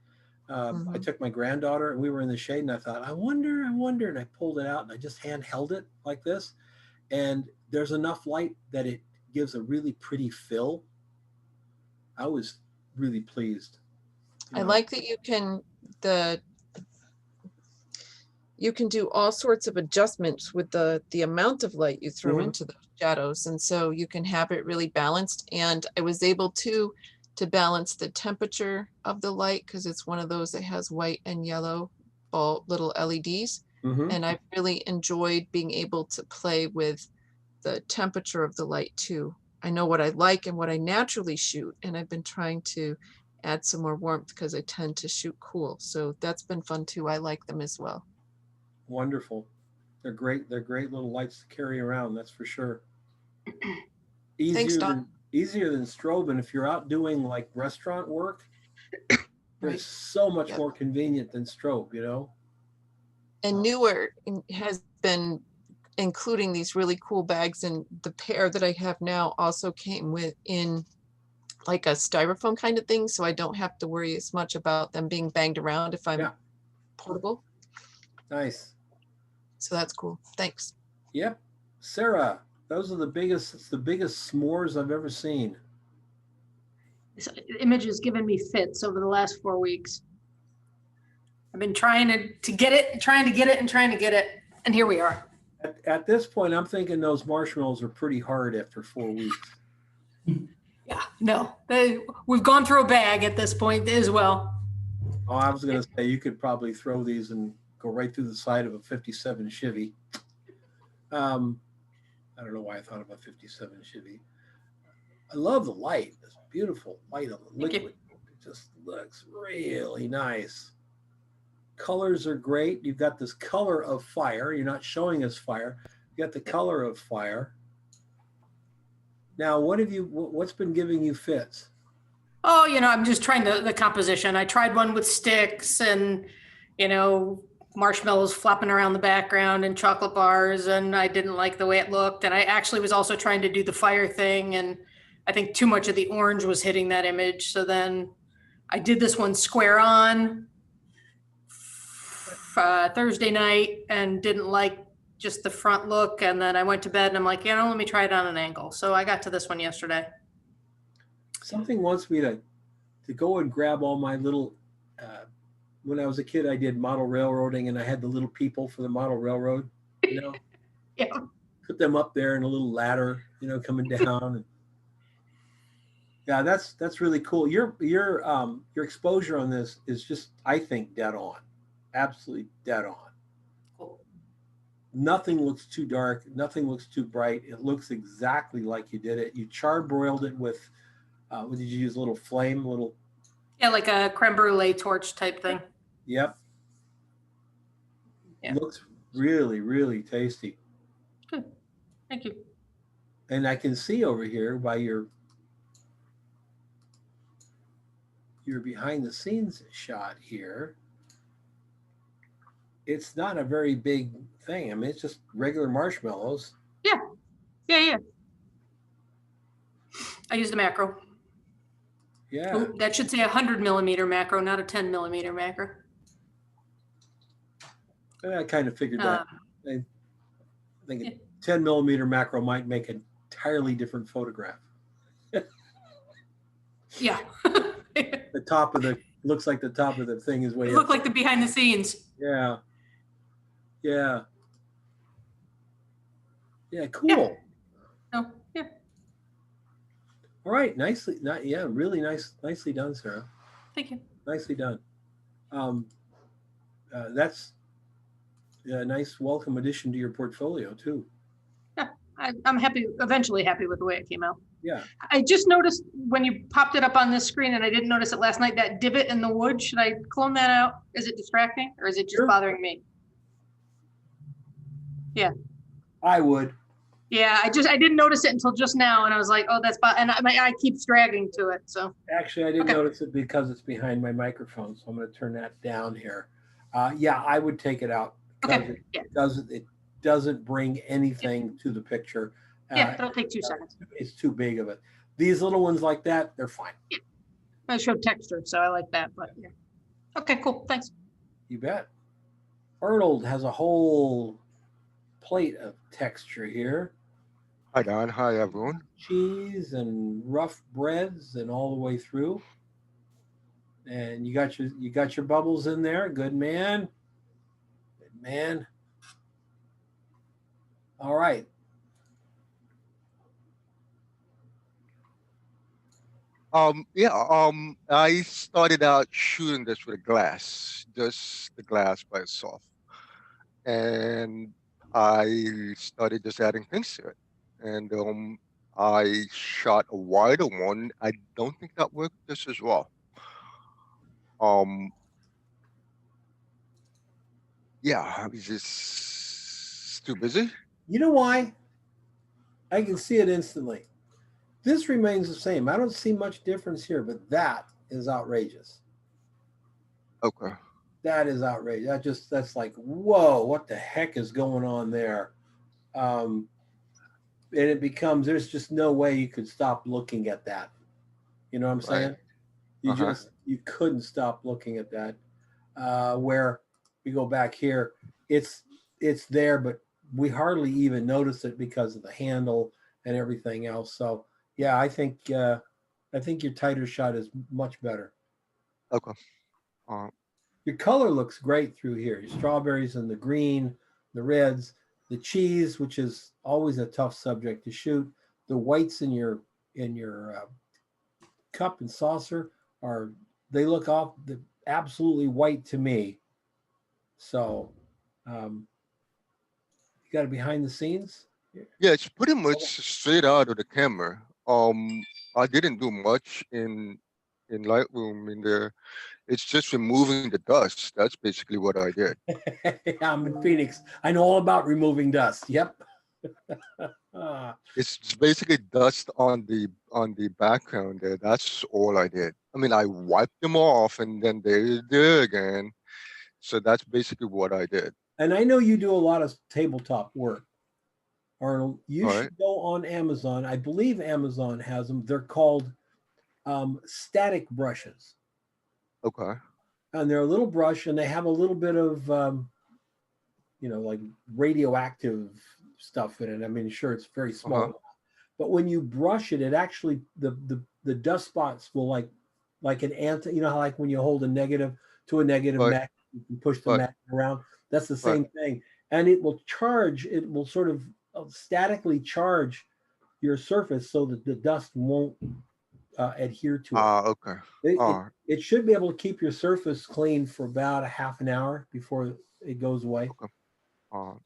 I took my granddaughter and we were in the shade, and I thought, I wonder, and I pulled it out and I just hand held it like this. And there's enough light that it gives a really pretty fill. I was really pleased. I like that you can do all sorts of adjustments with the amount of light you throw into the shadows. And so you can have it really balanced. And I was able to balance the temperature of the light, because it's one of those that has white and yellow little LEDs. And I really enjoyed being able to play with the temperature of the light too. I know what I like and what I naturally shoot, and I've been trying to add some more warmth because I tend to shoot cool. So that's been fun too. I like them as well. Wonderful. They're great. They're great little lights to carry around. That's for sure. Easier Thanks, Don. than strobing. If you're out doing like restaurant work, Right. it's so much Yep. more convenient than strobe, you know? And newer has been including these really cool bags, and the pair that I have now also came with in like a styrofoam kind of thing, so I don't have to worry as much about them being banged around if I'm Yeah. portable. Nice. So that's cool. Thanks. Yep. Sarah, those are the biggest, it's the biggest s'mores I've ever seen. This image has given me fits over the last 4 weeks. I've been trying to get it, trying to get it, and here we are. At this point, I'm thinking those marshmallows are pretty hard after 4 weeks. Yeah, no, we've gone through a bag at this point as well. Oh, I was going to say you could probably throw these and go right through the side of a 57 Chevy. I don't know why I thought of a 57 Chevy. I love the light. It's beautiful light on the liquid. It just looks really nice. Colors are great. You've got this color of fire. You're not showing us fire. You got the color of fire. Now, what's been giving you fits? Oh, I'm just trying the composition. I tried one with sticks and, marshmallows flopping around the background and chocolate bars, and I didn't like the way it looked. And I actually was also trying to do the fire thing, and I think too much of the orange was hitting that image. So then I did this one square on Thursday night and didn't like just the front look. And then I went to bed and I'm like, let me try it on an angle. So I got to this one yesterday. Something wants me to go and grab all my little, when I was a kid, I did model railroading and I had the little people for the model railroad, Yeah. Put them up there in a little ladder, coming down. Yeah, that's really cool. Your exposure on this is just, I think, dead on. Absolutely dead on. Cool. Nothing looks too dark. Nothing looks too bright. It looks exactly like you did it. You char broiled it with, what did you use? A little flame, Yeah, like a creme brulee torch type thing. Yep. Yeah. Looks really, really tasty. Good. Thank you. And I can see over here by your behind the scenes shot here, it's not a very big thing. I mean, it's just regular marshmallows. Yeah. I used a macro. Yeah. Ooh, that should say 100 millimeter macro, not a 10 millimeter macro. I kind of figured that. I think a 10 millimeter macro might make an entirely different photograph. Yeah. The top of looks like the top of the thing is way It up. looked like the behind the scenes. Yeah. Yeah. Yeah, cool. Oh, yeah. All right, really nicely done, Sarah. Thank you. Nicely done. That's a nice welcome addition to your portfolio too. Yeah, I'm eventually happy with the way it came out. Yeah. I just noticed when you popped it up on this screen, and I didn't notice it last night, that divot in the wood. Should I clone that out? Is it distracting or is it just bothering me? Yeah. I would. Yeah, I didn't notice it until just now, and I was like, oh, and my eye keeps dragging to it. So Actually, I didn't notice it because it's behind my microphone, so I'm going to turn that down here. Yeah, I would take it out. Okay. It doesn't bring anything to the picture. Yeah, it'll take 2 seconds. It's too big of it. These little ones like that, they're fine. Yeah. I showed texture, so I like that. But yeah. Okay, cool. Thanks. You bet. Arnold has a whole plate of texture here. Hi, Don. Hi, everyone. Cheese and rough breads and all the way through. And you got your bubbles in there. Good man. Good man. All right. I started out shooting this with glass, just the glass by itself. And I started just adding things to it. and I shot a wider one. I don't think that worked just as well. Yeah, I was just too busy. You know why? I can see it instantly. This remains the same. I don't see much difference here, but that is outrageous. Okay. That is outrageous. That's like, whoa, what the heck is going on there? And it becomes, there's just no way you could stop looking at that. You know what I'm saying? Right. You couldn't stop looking at that. Where we go back here, it's there, but we hardly even notice it because of the handle and everything else. So yeah, I think your tighter shot is much better. Okay. Your color looks great through here. Your strawberries and the green, the reds, the cheese, which is always a tough subject to shoot. The whites in your cup and saucer they look absolutely white to me. So you got it behind the scenes. Yeah, it's pretty much straight out of the camera. I didn't do much in Lightroom in there. It's just removing the dust. That's basically what I did. I'm in Phoenix. I know all about removing dust. Yep. It's basically dust on the background there. That's all I did. I mean, I wiped them off and then they're there again. So that's basically what I did. And I know you do a lot of tabletop work, Arnold. You All should right. go on Amazon. I believe Amazon has them. They're called static brushes. Okay. And they're a little brush, and they have a little bit of like radioactive stuff in it. I mean, sure, it's very small, but when you brush it, it actually the dust spots will like an anti. You know how like when you hold a negative to a negative magnet, you can push the magnet around. That's the same thing, and it will charge. It will sort of statically charge your surface so that the dust won't adhere to it. Okay. It should be able to keep your surface clean for about a half an hour before it goes away. Okay.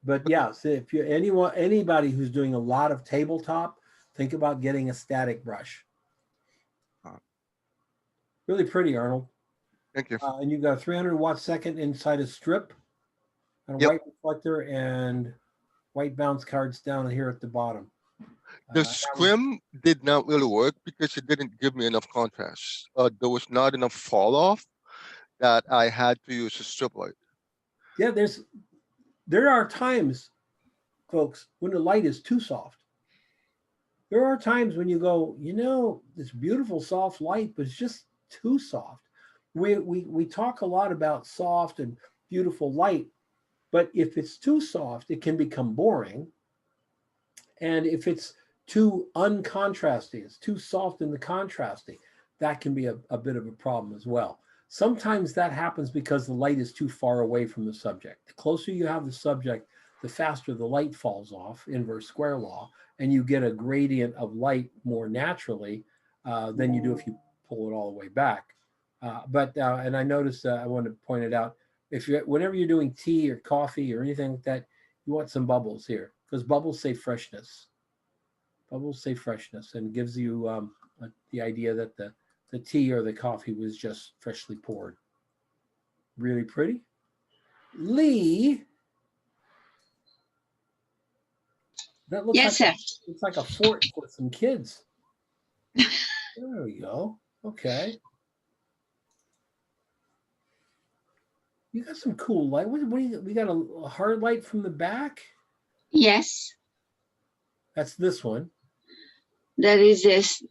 But yeah, so if you anybody who's doing a lot of tabletop, think about getting a static brush. Really pretty, Arnold. Thank you. And you've got a 300 watt second inside a strip, and a white reflector, and white bounce cards down here at the bottom. The scrim did not really work because it didn't give me enough contrast. There was not enough fall off that I had to use a strip light. Yeah, there are times, folks, when the light is too soft. There are times when you go, this beautiful soft light, but it's just too soft. We talk a lot about soft and beautiful light, but if it's too soft, it can become boring. And if it's too uncontrasting, it's too soft in the contrasting, that can be a bit of a problem as well. Sometimes that happens because the light is too far away from the subject. The closer you have the subject, the faster the light falls off, inverse square law, and you get a gradient of light more naturally than you do if you pull it all the way back. And I noticed, I want to point it out, whenever you're doing tea or coffee or anything like that, you want some bubbles here, because bubbles say freshness. Bubbles say freshness, and gives you the idea that the tea or the coffee was just freshly poured. Really pretty. Lee, that looks looks like a fort for some kids. There we go. Okay. You got some cool light. What do you, we got a hard light from the back? Yes. That's this one. That is this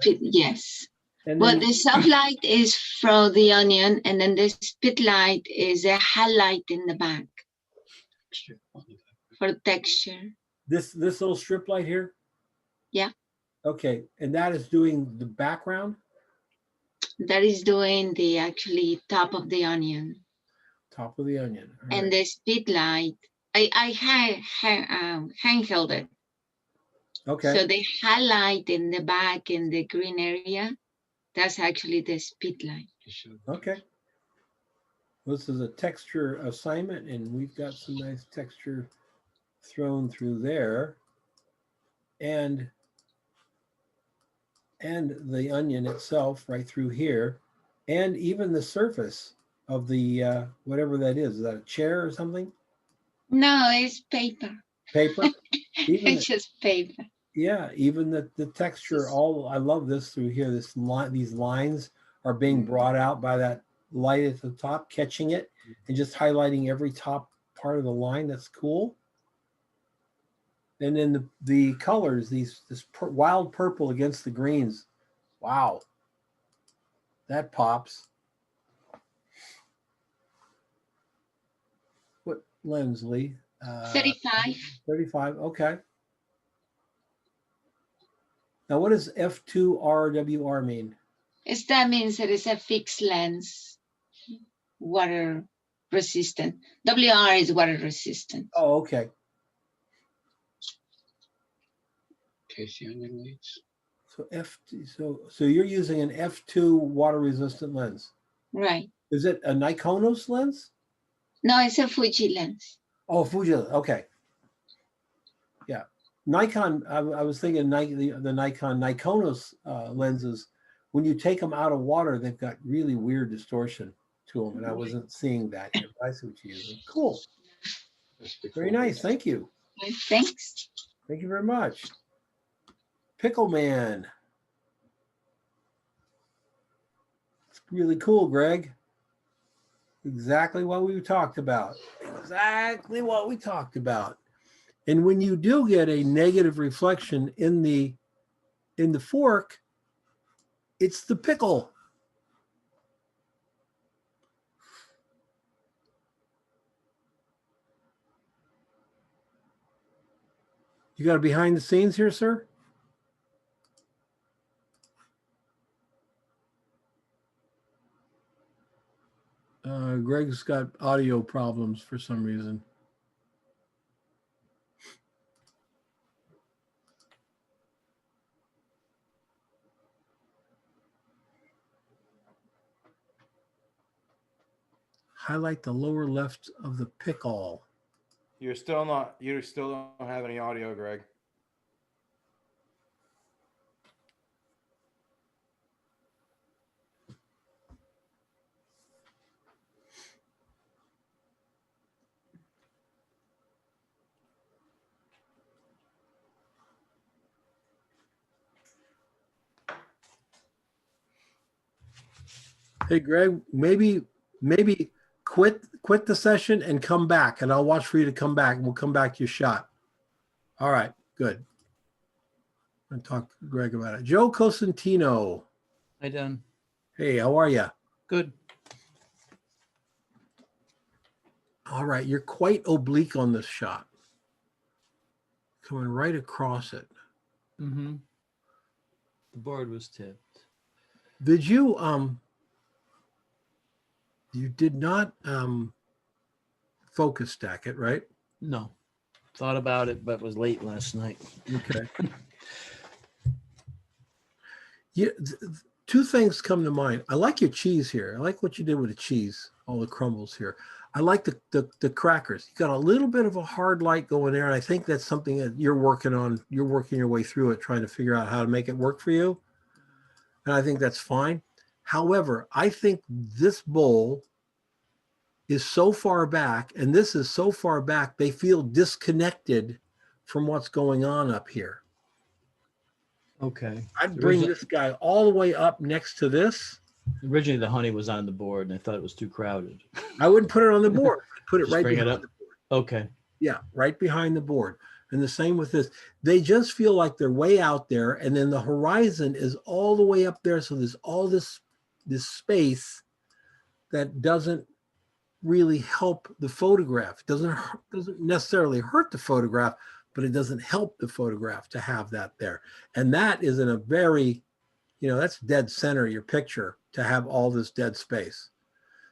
yes. And well, the soft light is from the onion, and then the spit light is a highlight in the back for texture. This little strip light here? Yeah. Okay, and that is doing the background? That is doing the actually top of the onion. Top of the onion. All and right. The spit light, I handheld it. Okay. So the highlight in the back in the green area, that's actually the spit light. Okay. This is a texture assignment, and we've got some nice texture thrown through there. and the onion itself right through here, and even the surface of the whatever that is. Is that a chair or something? No, it's paper. Paper? Even It's just paper. yeah, even the texture, all I love this through here. This line, these lines are being brought out by that light at the top, catching it and just highlighting every top part of the line. That's cool. And then the colors, this wild purple against the greens. Wow, that pops. What lens, Lee? 35. 35. Okay. Now, what does F2RWR mean? That means that it's a fixed lens, water resistant. WR is water resistant. Oh, okay. Casey onion leaves. So so you're using an F2 water resistant lens. Right. Is it a Nikonos lens? No, it's a Fuji lens. Oh, Fuji. Okay. Yeah. Nikon, I was thinking the Nikon Nikonos lenses, when you take them out of water, they've got really weird distortion to them. And I wasn't seeing that here. I see what you're using. Cool. Very nice. Thank you. Thanks. Thank you very much. Pickle Man. It's really cool, Greg. Exactly what we talked about. Exactly what we talked about. And when you do get a negative reflection in the fork, it's the pickle. You got a behind the scenes here, sir? Greg's got audio problems for some reason. Highlight the lower left of the pickle. You still don't have any audio, Greg. Hey, Greg, maybe quit the session and come back, and I'll watch for you to come back. We'll come back to your shot. All right, good. I'm gonna talk to Greg about it. Joe Cosentino. Hi, Dan. Hey, how are you? Good. All right, you're quite oblique on this shot. Coming right across it. Mm-hmm. The board was tipped. Did you you did not focus stack it, right? No. Thought about it, but was late last night. Okay. Yeah, two things come to mind. I like your cheese here. I like what you did with the cheese, all the crumbles here. I like the crackers. You got a little bit of a hard light going there, and I think that's something that you're working on. You're working your way through it, trying to figure out how to make it work for you. And I think that's fine. However, I think this bowl is so far back, and this is so far back, they feel disconnected from what's going on up here. Okay. I'd bring this guy all the way up next to this. Originally, the honey was on the board, and I thought it was too crowded. I wouldn't put it on the board. Put it Just right bring it behind up. the board. Okay. Yeah, right behind the board. And the same with this. They just feel like they're way out there, and then the horizon is all the way up there. So there's all this space that doesn't really help the photograph. Doesn't necessarily hurt the photograph, but it doesn't help the photograph to have that there. And that is in a very, that's dead center of your picture to have all this dead space.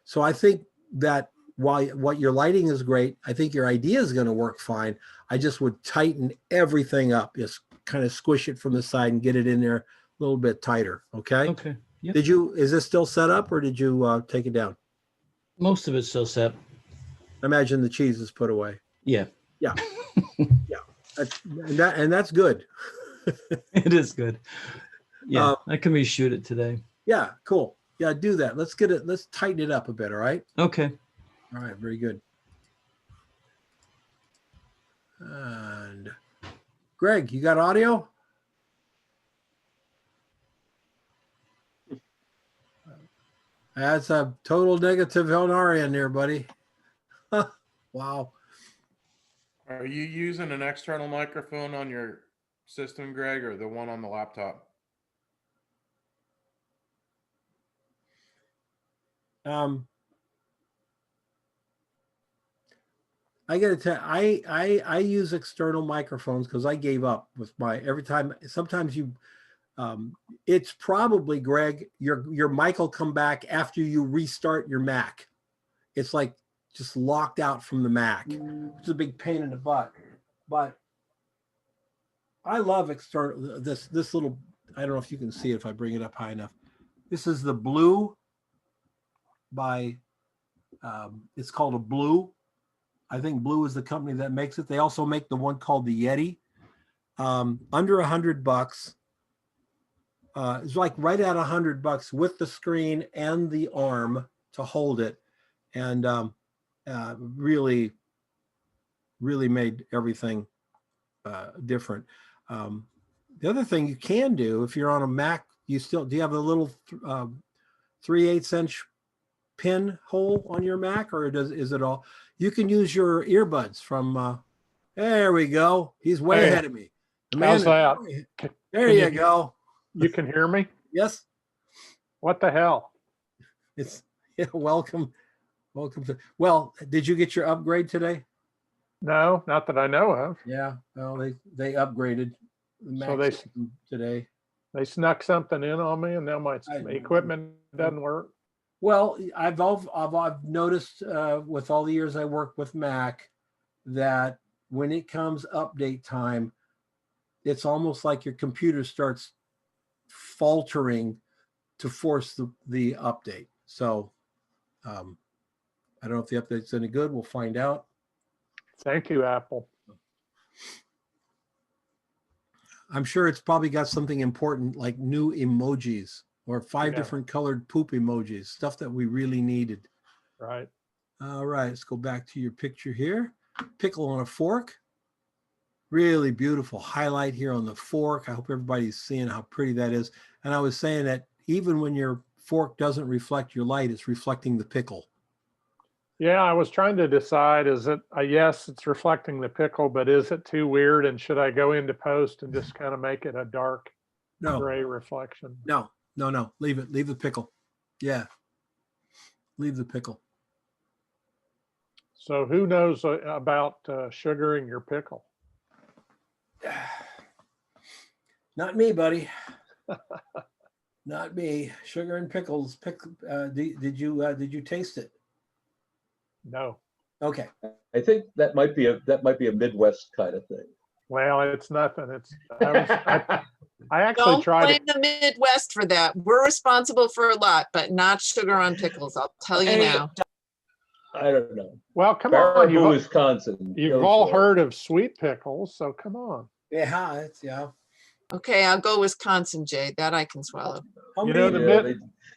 So I think that while what your lighting is great, I think your idea is going to work fine. I just would tighten everything up, just kind of squish it from the side and get it in there a little bit tighter. Okay. Okay. Yep. Is this still set up, or did you take it down? Most of it's still set. I imagine the cheese is put away. Yeah. Yeah. Yeah. And that's good. It is good. Yeah, Uh, I can reshoot it today. Yeah, cool. Yeah, do that. Let's get it. Let's tighten it up a bit. All right. Okay. All right. Very good. And Greg, you got audio? That's a total negative on our end there, buddy. Wow. Are you using an external microphone on your system, Greg, or the one on the laptop? I gotta tell I use external microphones because I gave up with my every time. Sometimes you it's probably, Greg, your mic will come back after you restart your Mac. It's like just locked out from the Mac, which is a big pain in the butt. But I love external this little, I don't know if you can see it if I bring it up high enough. This is the Blue by it's called a Blue. I think Blue is the company that makes it. They also make the one called the Yeti. Under $100. It's like right at $100 with the screen and the arm to hold it, and really made everything different. The other thing you can do if you're on a Mac, do you have a little 3/8 inch pin hole on your Mac, or is it all? You can use your earbuds from. There we go. He's way ahead of me. How's that? There you go. You can hear me? Yes. What the hell? It's welcome to. Well, did you get your upgrade today? No, not that I know of. Yeah. Well, they upgraded the Mac So they system today. They snuck something in on me, and now my equipment doesn't work. Well, I've noticed with all the years I work with Mac that when it comes update time, it's almost like your computer starts faltering to force the update. So I don't know if the update's any good. We'll find out. Thank you, Apple. I'm sure it's probably got something important like new emojis or 5 different colored poop emojis, stuff that we really needed. Right. All right, let's go back to your picture here. Pickle on a fork. Really beautiful highlight here on the fork. I hope everybody's seeing how pretty that is. And I was saying that even when your fork doesn't reflect your light, it's reflecting the pickle. Yeah, I was trying to decide, is it, yes, it's reflecting the pickle, but is it too weird? And should I go into post and just kind of make it a dark gray reflection? No. Leave it. Leave the pickle. Yeah. Leave the pickle. So who knows about sugaring your pickle? Not me, buddy. Not me. Sugar and pickles. Did you taste it? No. Okay. I think that might be a Midwest kind of thing. Well, it's nothing. I actually Don't tried blame the Midwest for that. We're responsible for a lot, but not sugar on pickles. I'll tell you now. I don't know. Well, come Baraboo, on. Wisconsin. You've all heard of sweet pickles, so come on. Yeah, Okay, I'll go Wisconsin, Jay. That I can swallow. You know,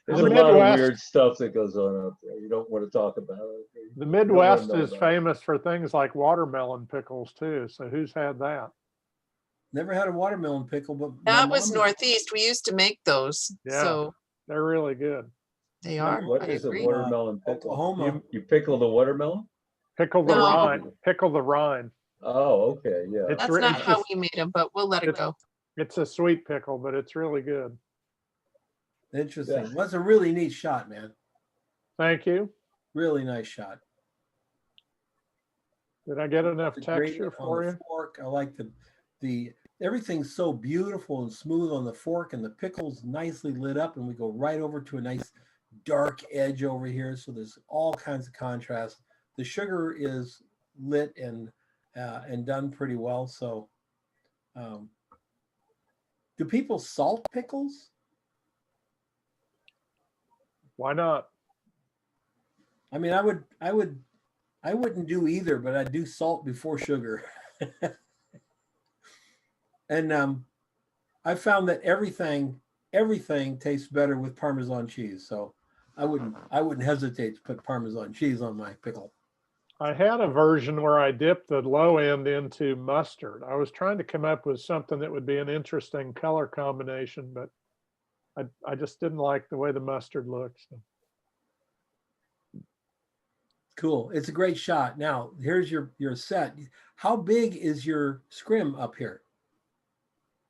there's a lot of weird stuff that goes on out there. You don't want to talk about it. The Midwest is famous for things like watermelon pickles too. So who's had that? Never had a watermelon pickle, but That was Northeast. We used to make those. Yeah, So they're really good. they are. What I is a agree. watermelon pickle? Oklahoma. You pickle the watermelon? Pickle the No. rind. Pickle the rind. Oh, okay, yeah. It's That's not how we made them, but we'll let it go. It's a sweet pickle, but it's really good. Interesting. Yeah. Well, that's a really neat shot, man. Thank you. Really nice shot. Did I get enough The texture gradient on for the you? fork. I like the everything's so beautiful and smooth on the fork, and the pickle's nicely lit up, and we go right over to a nice dark edge over here. So there's all kinds of contrast. The sugar is lit and done pretty well. So, do people salt pickles? Why not? I mean, I wouldn't do either, but I'd do salt before sugar. And I found that everything tastes better with Parmesan cheese. So I wouldn't hesitate to put Parmesan cheese on my pickle. I had a version where I dipped the low end into mustard. I was trying to come up with something that would be an interesting color combination, but I just didn't like the way the mustard looks. Cool. It's a great shot. Now, here's your set. How big is your scrim up here?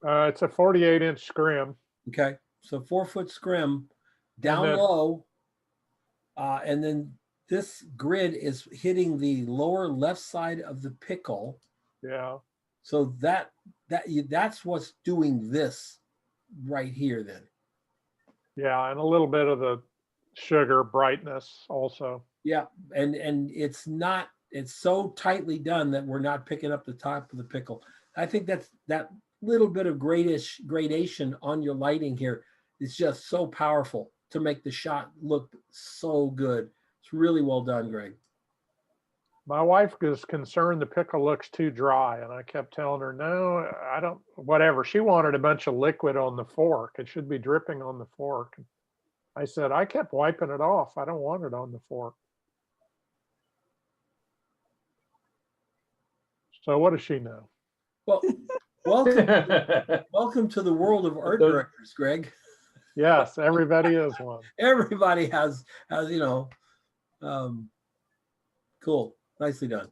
It's a 48-inch scrim. Okay. So 4-foot scrim down then- low. And then this grid is hitting the lower left side of the pickle. Yeah. So that's what's doing this right here then. Yeah, and a little bit of the sugar brightness also. Yeah, and it's so tightly done that we're not picking up the top of the pickle. I think that's that little bit of gradation on your lighting here is just so powerful to make the shot look so good. It's really well done, Greg. My wife was concerned the pickle looks too dry, and I kept telling her, no, I don't, whatever. She wanted a bunch of liquid on the fork. It should be dripping on the fork. I said, I kept wiping it off. I don't want it on the fork. So what does she know? Well, welcome to the world of art directors, Greg. Yes, everybody is one. Everybody has cool. Nicely done.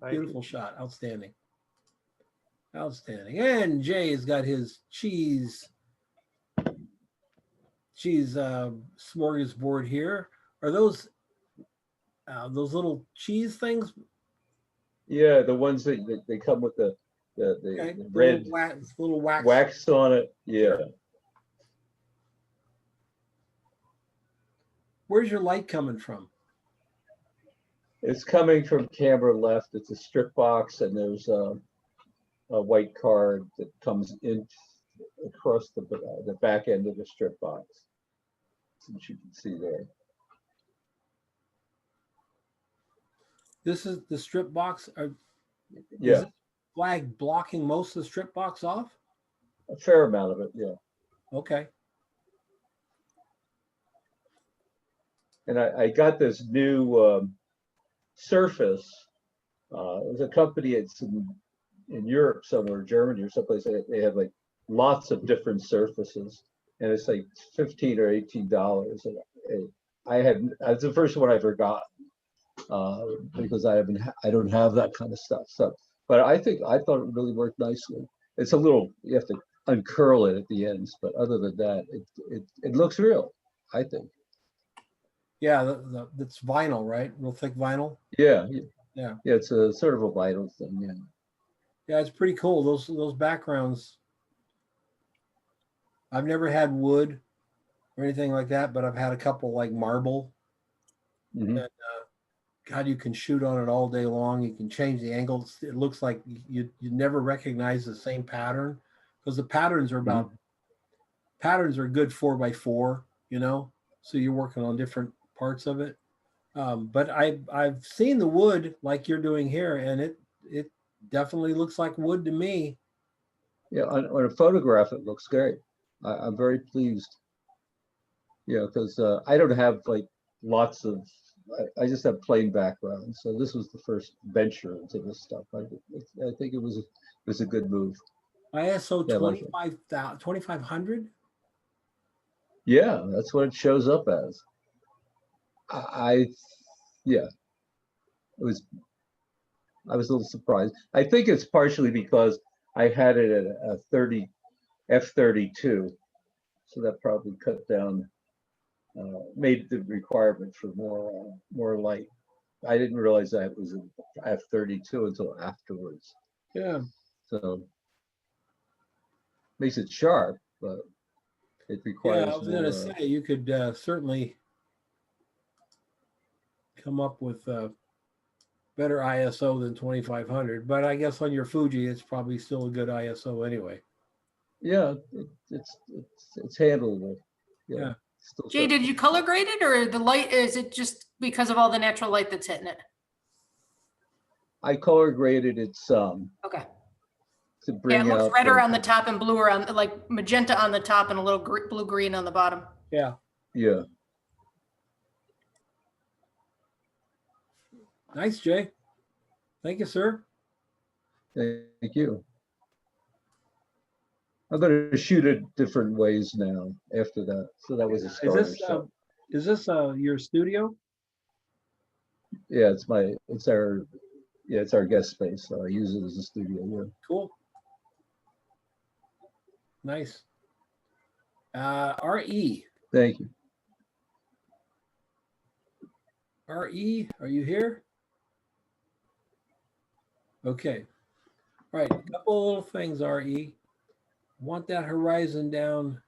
Beautiful shot. Outstanding. Outstanding. And Jay has got his cheese smorgasbord here. Are those little cheese things? Yeah, the ones that they come with the red little wax on it. Yeah. Where's your light coming from? It's coming from camera left. It's a strip box, and there's a white card that comes in across the back end of the strip box, which you can see there. This is the strip box. Yeah. Is this flag blocking most of the strip box off? A fair amount of it, yeah. Okay. And I got this new surface. There's a company, it's in Europe somewhere, Germany or someplace. They have like lots of different surfaces, and it's like $15 or $18. And that's the first one I forgot because I don't have that kind of stuff. So, but I thought it really worked nicely. It's a little, you have to uncurl it at the ends, but other than that, it looks real, I think. Yeah, that's vinyl, right? Real thick vinyl. Yeah. Yeah. Yeah, it's a sort of a vinyl thing. Yeah. Yeah, it's pretty cool. Those backgrounds. I've never had wood or anything like that, but I've had a couple like marble. Mm-hmm. And God, you can shoot on it all day long. You can change the angles. It looks like you never recognize the same pattern because the patterns are about patterns are good 4x4. So you're working on different parts of it. But I've seen the wood like you're doing here, and it definitely looks like wood to me. Yeah, on a photograph, it looks great. I'm very pleased. Yeah, because I don't have like lots of. I just have plain background, so this was the first venture into this stuff. I think it was a good move. ISO Yeah, 2500. Yeah, that's what it shows up as. I was a little surprised. I think it's partially because I had it at a 30 f32, so that probably cut down, made the requirement for more light. I didn't realize that it was an f32 until afterwards. Yeah. So makes it sharp, but it requires. Yeah, I was going to say you could certainly come up with better ISO than 2500, but I guess on your Fuji, it's probably still a good ISO anyway. Yeah, it's handleable. Yeah. Jay, did you color grade it, or the light? Is it just because of all the natural light that's hitting it? I color graded it some. Okay. to Yeah, bring it looks out. redder on the top and bluer on, like magenta on the top and a little blue-green on the bottom. Yeah. Yeah. Nice, Jay. Thank you, sir. Thank you. I'm going to shoot it different ways now after that. So that was a starter shot. Is this your studio? Yeah, it's our guest space. So I use it as a studio. Yeah. Cool. Nice. RE. Thank you. RE, are you here? Okay. All right, a couple of little things, RE. Want that horizon down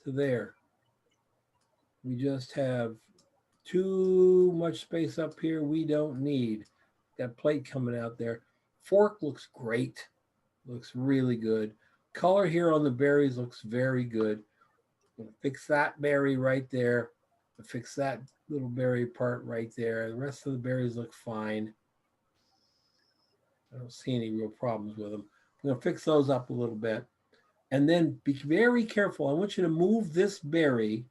to there. We just have too much space up here we don't need. That plate coming out there. Fork looks great. Looks really good. Color here on the berries looks very good. I'm gonna fix that berry right there. Fix that little berry part right there. The rest of the berries look fine. I don't see any real problems with them. I'm going to fix those up a little bit. And then be very careful. I want you to move this berry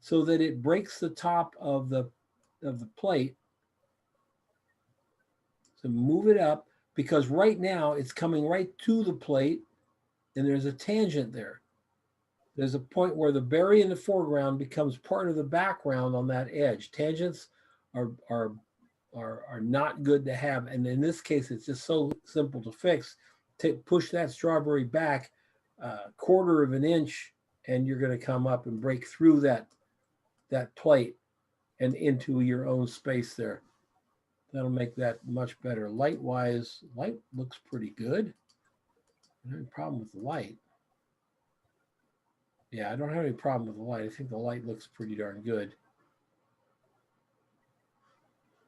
so that it breaks the top of the plate. So move it up, because right now it's coming right to the plate and there's a tangent there. There's a point where the berry in the foreground becomes part of the background on that edge. Tangents are not good to have. And in this case, it's just so simple to fix. Push that strawberry back a quarter of an inch, and you're going to come up and break through that plate and into your own space there. That'll make that much better. Light-wise, light looks pretty good. I don't have any problem with the light. Yeah, I don't have any problem with the light. I think the light looks pretty darn good.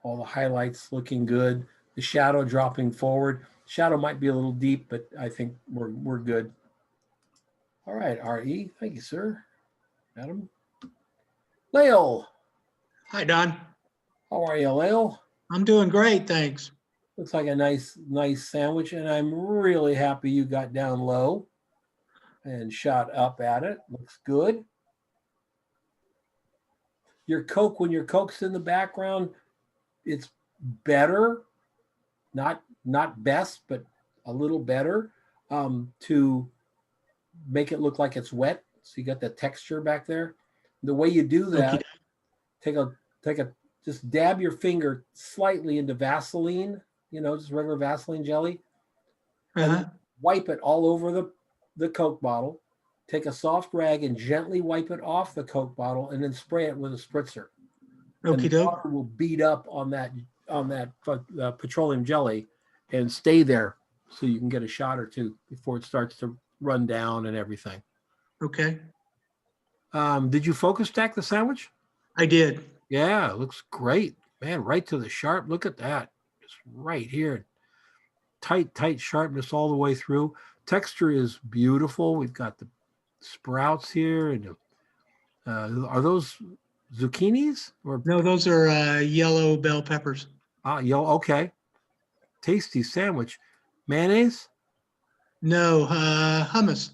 All the highlights looking good. The shadow dropping forward. Shadow might be a little deep, but I think we're good. All right, RE. Thank you, sir. Adam. Lael. Hi, Don. How are you, Lael? I'm doing great, thanks. Looks like a nice sandwich, and I'm really happy you got down low and shot up at it. Looks good. Your Coke, when your Coke's in the background, it's better, not best, but a little better, to make it look like it's wet. So you got the texture back there. The way you do that, just dab your finger slightly into Vaseline, just regular Vaseline jelly, and wipe it all over the Coke bottle. Take a soft rag and gently wipe it off the Coke bottle, and then spray it with a spritzer. And the water will beat up on that petroleum jelly and stay there, so you can get a shot or two before it starts to run down and everything. Okay. Did you focus stack the sandwich? I did. Yeah, it looks great, man. Right to the sharp. Look at that, just right here. Tight sharpness all the way through. Texture is beautiful. We've got the sprouts here, and are those zucchinis or no? Those are yellow bell peppers. Yellow. Okay. Tasty sandwich. Mayonnaise? No, hummus.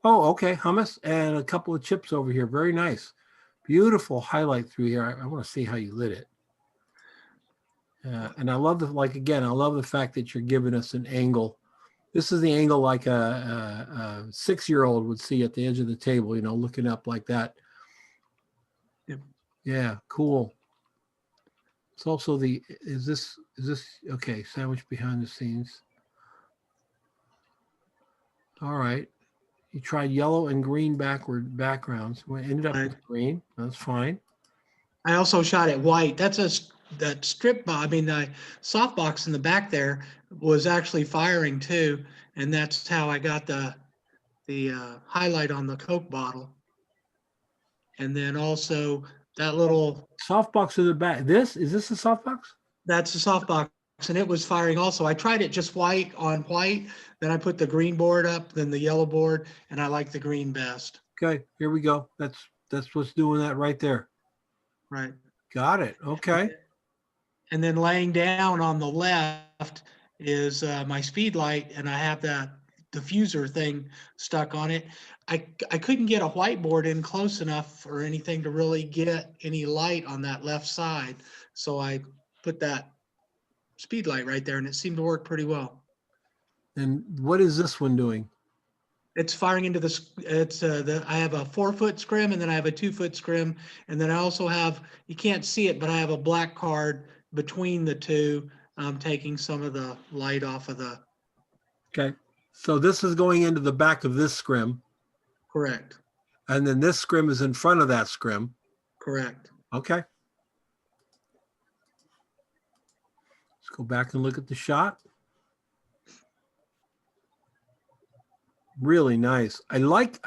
Oh, okay, hummus and a couple of chips over here. Very nice. Beautiful highlight through here. I want to see how you lit it. And I love I love the fact that you're giving us an angle. This is the angle like a 6-year-old would see at the edge of the table, looking up like that. Yep. Yeah, cool. It's also is this okay, sandwich behind the scenes. All right. You tried yellow and green backgrounds. We ended up with green. That's fine. I also shot it white. That's that strip box. I mean, the softbox in the back there was actually firing too, and that's how I got the highlight on the Coke bottle. And then also that little softbox in the back. Is this a softbox? That's a softbox, and it was firing also. I tried it just white on white. Then I put the green board up, then the yellow board, and I like the green best. Okay, here we go. That's what's doing that right there. Right. Got it. Okay. And then laying down on the left is my speed light, and I have that diffuser thing stuck on it. I couldn't get a whiteboard in close enough or anything to really get any light on that left side. So I put that speed light right there, and it seemed to work pretty well. And what is this one doing? It's firing into this, I have a 4-foot scrim, and then I have a 2-foot scrim. And then I also have, you can't see it, but I have a black card between the two, taking some of the light off of the. Okay. So this is going into the back of this scrim. Correct. And then this scrim is in front of that scrim. Correct. Okay. Let's go back and look at the shot. Really nice. I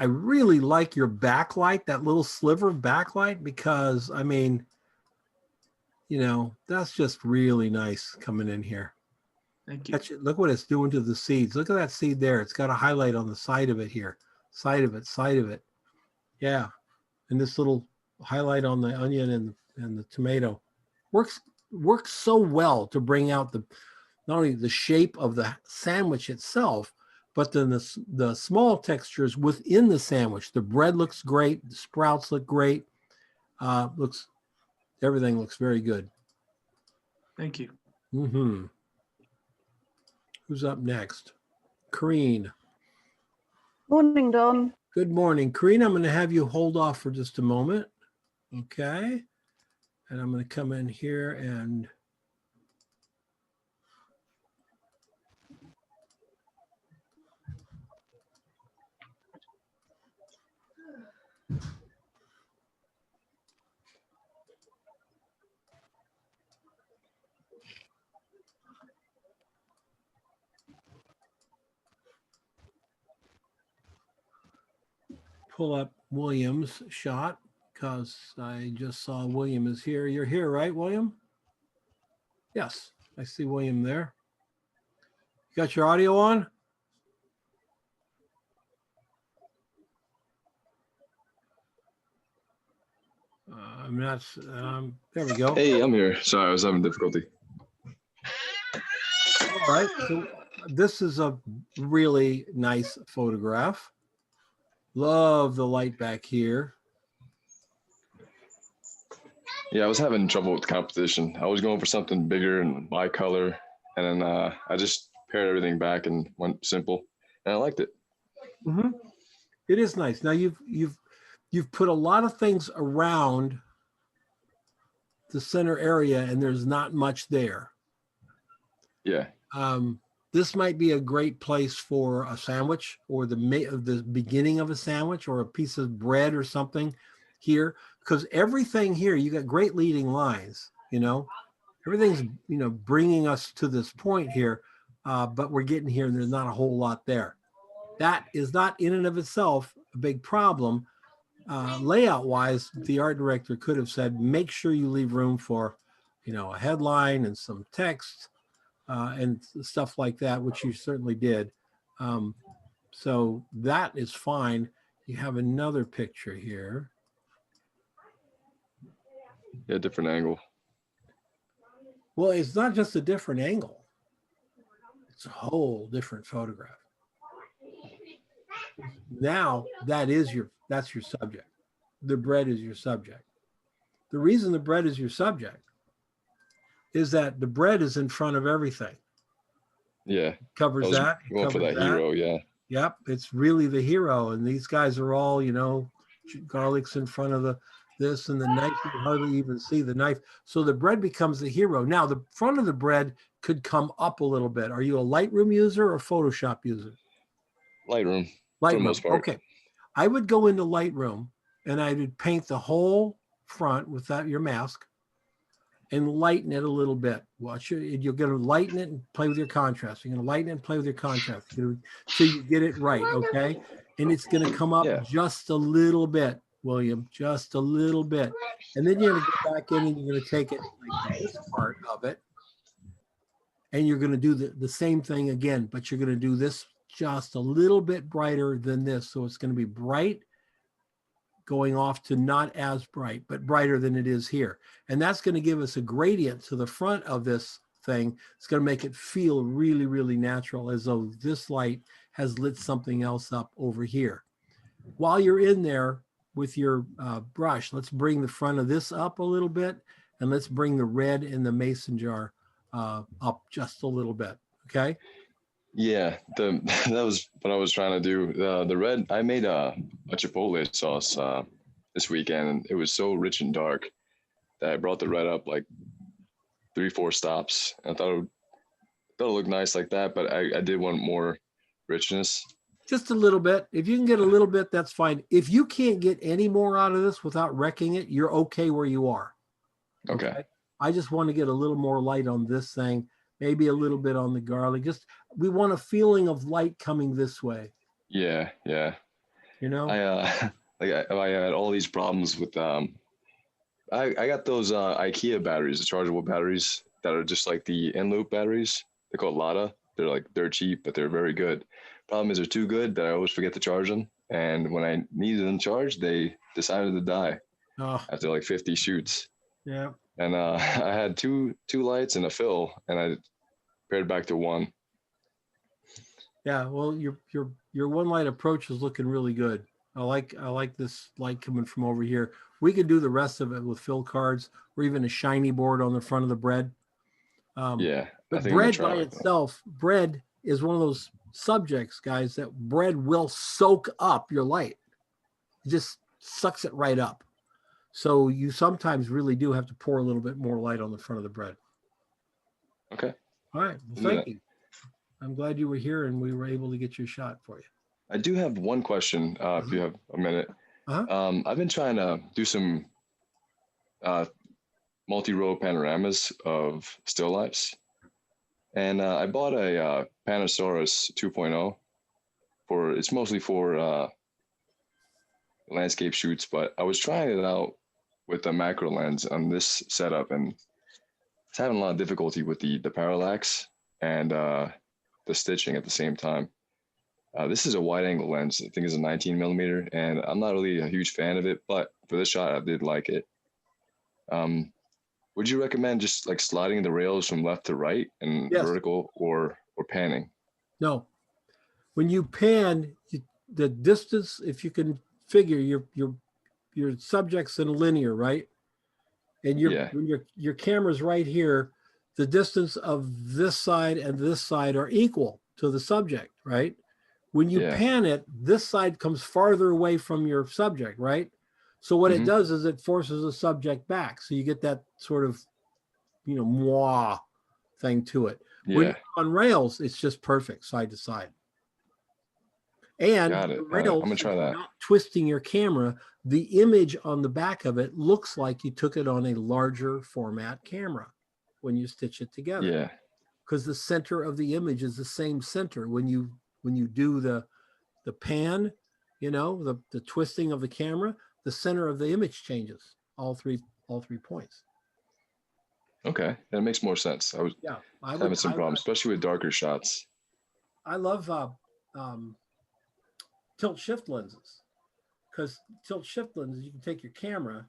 really like your backlight, that little sliver of backlight, because I mean, you know, that's just really nice coming in here. Thank you. Look what it's doing to the seeds. Look at that seed there. It's got a highlight on the side of it here. Side of it. Yeah. And this little highlight on the onion and the tomato works so well to bring out not only the shape of the sandwich itself, but then the small textures within the sandwich. The bread looks great. The sprouts look great. Everything looks very good. Thank you. Mm-hmm. Who's up next? Kareen. Morning, Don. Good morning. Kareen, I'm going to have you hold off for just a moment. Okay. And I'm going to come in here and pull up William's shot, because I just saw William is here. You're here, right, William? Yes, I see William there. You got your audio on? I'm not, there we go. Hey, I'm here. Sorry, I was having difficulty. All right, so this is a really nice photograph. Love the light back here. Yeah, I was having trouble with composition. I was going for something bigger and my color, and then I just pared everything back and went simple, and I liked it. Mm-hmm. It is nice. Now you've put a lot of things around the center area, and there's not much there. Yeah. This might be a great place for a sandwich, or the beginning of a sandwich, or a piece of bread or something here, because everything here, you got great leading lines, you know, everything's, you know, bringing us to this point here, but we're getting here and there's not a whole lot there. That is not in and of itself a big problem. Layout wise, the art director could have said, make sure you leave room for, you know, a headline and some text, and stuff like that, which you certainly did. So that is fine. You have another picture here. Yeah, different angle. Well, it's not just a different angle. It's a whole different photograph. Now that's your subject. The bread is your subject. The reason the bread is your subject is that the bread is in front of everything. Yeah. Covers that. Going for that hero, yeah. Yep, it's really the hero. And these guys are all, you know, garlic's in front of this, and the knife, you hardly even see the knife. So the bread becomes the hero. Now, the front of the bread could come up a little bit. Are you a Lightroom user or Photoshop user? Lightroom, for the most part. Okay. I would go into Lightroom and I would paint the whole front without your mask and lighten it a little bit. Watch it. You're going to lighten it and play with your contrast. You're going to lighten it and play with your contrast so you get it right, okay? And it's going to come up just a little bit, William, just a little bit. And then you're going to go back in and you're going to take it like this part of it, and you're going to do the same thing again, but you're going to do this just a little bit brighter than this. So it's going to be bright going off to not as bright, but brighter than it is here. And that's going to give us a gradient to the front of this thing. It's going to make it feel really, really natural, as though this light has lit something else up over here. While you're in there with your brush, let's bring the front of this up a little bit, and let's bring the red in the mason jar up just a little bit. Okay. Yeah, that was what I was trying to do. The red, I made a chipotle sauce this weekend, and it was so rich and dark that I brought the red up like 3-4 stops. I thought it looked nice like that, but I did want more richness. Just a little bit. If you can get a little bit, that's fine. If you can't get any more out of this without wrecking it, you're okay where you are. Okay. I just want to get a little more light on this thing, maybe a little bit on the garlic. Just, we want a feeling of light coming this way. Yeah, yeah. You know, I had all these problems with I got those IKEA batteries, the chargeable batteries that are just like the in-loop batteries. They're called Lada. They're cheap, but they're very good. Problem is they're too good that I always forget to charge them. And when I needed them charged, they decided to die after like 50 shoots. Yeah. And I had two lights and a fill, and I paired back to one. Yeah. Well, your one light approach is looking really good. I like this light coming from over here. We could do the rest of it with fill cards or even a shiny board on the front of the bread. Yeah. But bread by itself, bread is one of those subjects, guys, that bread will soak up your light. It just sucks it right up. So you sometimes really do have to pour a little bit more light on the front of the bread. Okay. All right. Well, thank you. I'm glad you were here and we were able to get your shot for you. I do have one question, if you have a minute. I've been trying to do some multi-row panoramas of still lifes. And I bought a Panasaurus 2.0 it's mostly for landscape shoots, but I was trying it out with a macro lens on this setup, and it's having a lot of difficulty with the parallax and the stitching at the same time. This is a wide angle lens. I think it's a 19 millimeter, and I'm not really a huge fan of it, but for this shot, I did like it. Would you recommend just like sliding the rails from left to right and vertical, or panning? No. When you pan, the distance, if you can figure your subject's in a linear, right? And when your camera's right here, the distance of this side and this side are equal to the subject, right? When you pan it, this side comes farther away from your subject, right? So what it does is it forces the subject back. So you get that sort of, moi thing to it. When you're on rails, it's just perfect side to side. And the rails, I'm gonna try that. Not twisting your camera, the image on the back of it looks like you took it on a larger format camera when you stitch it together. Yeah. Because the center of the image is the same center. When you do the pan, the twisting of the camera, the center of the image changes, all three points. Okay, that makes more sense. I was having some problems, especially with darker shots. I love tilt shift lenses, because tilt shift lenses, you can take your camera,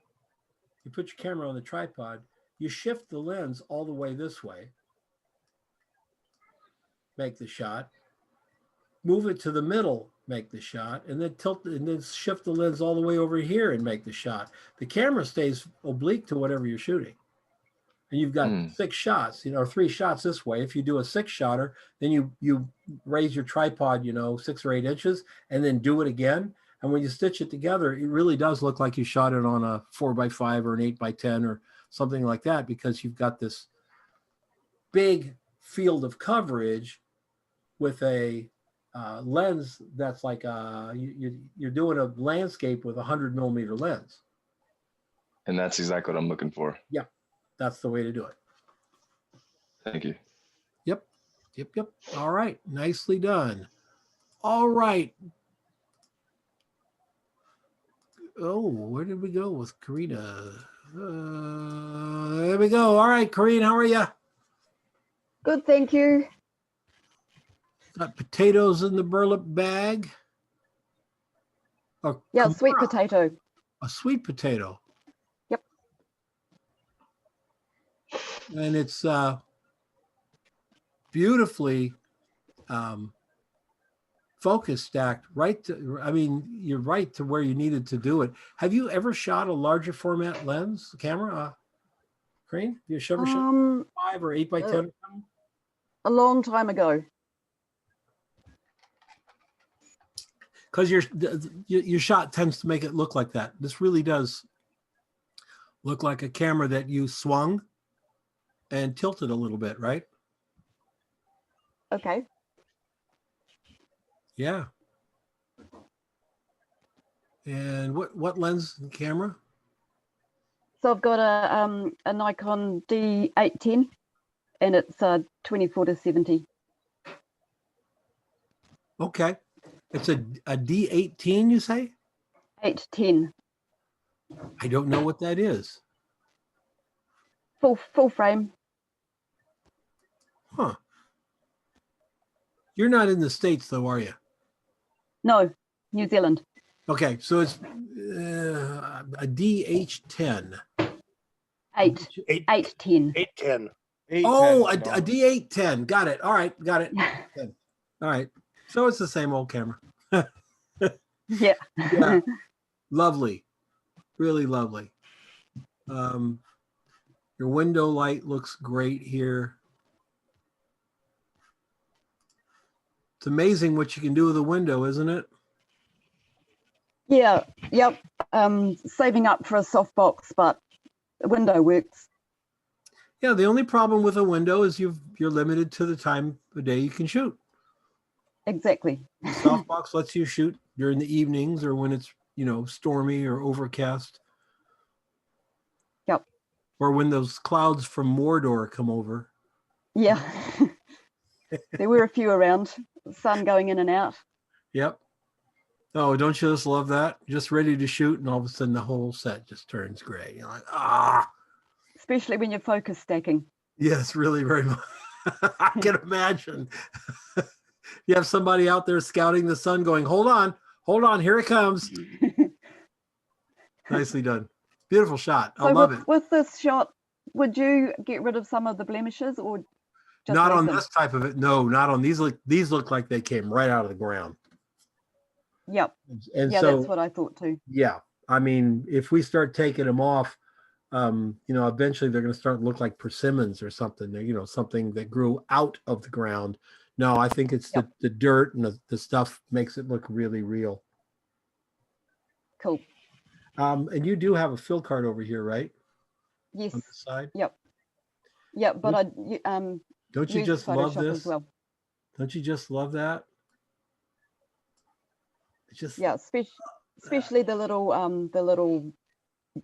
you put your camera on the tripod, you shift the lens all the way this way, make the shot, move it to the middle, make the shot, and then then shift the lens all the way over here and make the shot. The camera stays oblique to whatever you're shooting. And you've got 6 shots, or 3 shots this way. If you do a 6-shotter, then you raise your tripod, 6 or 8 inches, and then do it again. And when you stitch it together, it really does look like you shot it on a 4x5 or an 8x10 or something like that, because you've got this big field of coverage with a lens that's like you're doing a landscape with a 100 millimeter lens. And that's exactly what I'm looking for. Yeah, that's the way to do it. Thank you. Yep. All right, nicely done. All right. Oh, where did we go with Karina? There we go. All right, Karina, how are you? Good, thank you. Got potatoes in the burlap bag. Yeah, sweet potato. A sweet potato. Yep. And it's beautifully focus stacked right to, I mean, you're right to where you needed to do it. Have you ever shot a larger format lens camera? Crane, you ever shot 5 or 8 by 10? A long time ago. Because your shot tends to make it look like that. This really does look like a camera that you swung and tilted a little bit, right? Okay. Yeah. And what lens and camera? So I've got a Nikon D810 and it's 24-70. Okay. It's a D18, you say? 810. I don't know what that is. Full frame. Huh. You're not in the States though, are you? No, New Zealand. Okay, so it's a DH10. 810. 810. Oh, a D810. Got it. All right, got it. All right. So it's the same old camera. Yeah. Yeah. Lovely. Really lovely. Your window light looks great here. It's amazing what you can do with a window, isn't it? Yeah, yep. Saving up for a softbox, but the window works. Yeah, the only problem with a window is you're limited to the time of day you can shoot. Exactly. The softbox lets you shoot during the evenings or when it's, stormy or overcast. Yep. Or when those clouds from Mordor come over. Yeah. There were a few around, sun going in and out. Yep. Oh, don't you just love that? Just ready to shoot, and all of a sudden the whole set just turns gray. You're like, ah. Especially when you're focus stacking. Yes, really, very much. I can imagine. You have somebody out there scouting the sun going, hold on, here it comes. Nicely done. Beautiful shot. I love it. With this shot, would you get rid of some of the blemishes or just Not leave on them? this type of it. No, not on these. These look like they came right out of the ground. Yep. And yeah, so, that's what I thought too. Yeah. I mean, if we start taking them off, eventually they're going to start to look like persimmons or something, something that grew out of the ground. No, I think it's the dirt and the stuff makes it look really real. Cool. And you do have a fill card over here, right? Yes. On this side? Yep. Yep, but don't you just love this? As well. Don't you just love that? It's just especially the little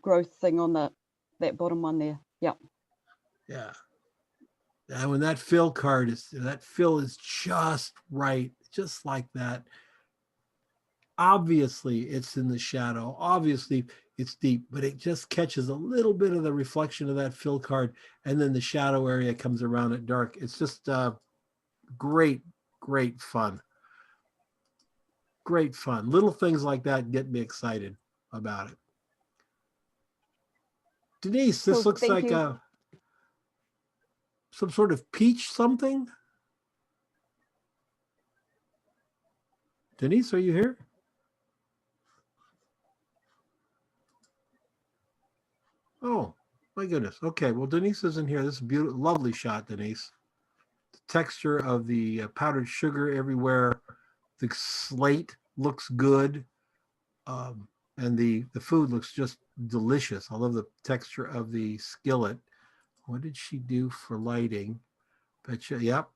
growth thing on that bottom one there. Yep. Yeah. And when that fill is just right, just like that. Obviously, it's in the shadow. Obviously, it's deep, but it just catches a little bit of the reflection of that fill card, and then the shadow area comes around it dark. It's just great fun. Great fun. Little things like that get me excited about it. Denise, this looks like some sort of peach something. Denise, are you here? Oh, my goodness. Okay, well, Denise isn't here. This is a beautiful, lovely shot, Denise. The texture of the powdered sugar everywhere. The slate looks good. And the food looks just delicious. I love the texture of the skillet. What did she do for lighting? Betcha, yep.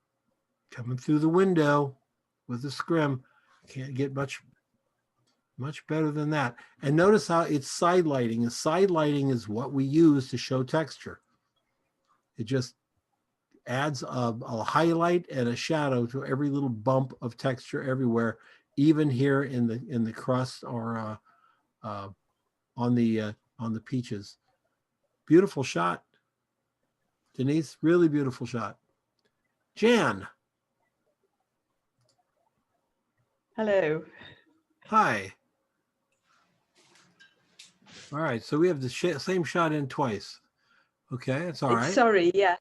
Coming through the window with the scrim. Can't get much better than that. And notice how it's side lighting. And side lighting is what we use to show texture. It just adds a highlight and a shadow to every little bump of texture everywhere, even here in the crust or on the peaches. Beautiful shot, Denise. Really beautiful shot. Jan. Hello. Hi. All right, so we have the same shot in twice. Okay, that's all right. Sorry, yeah.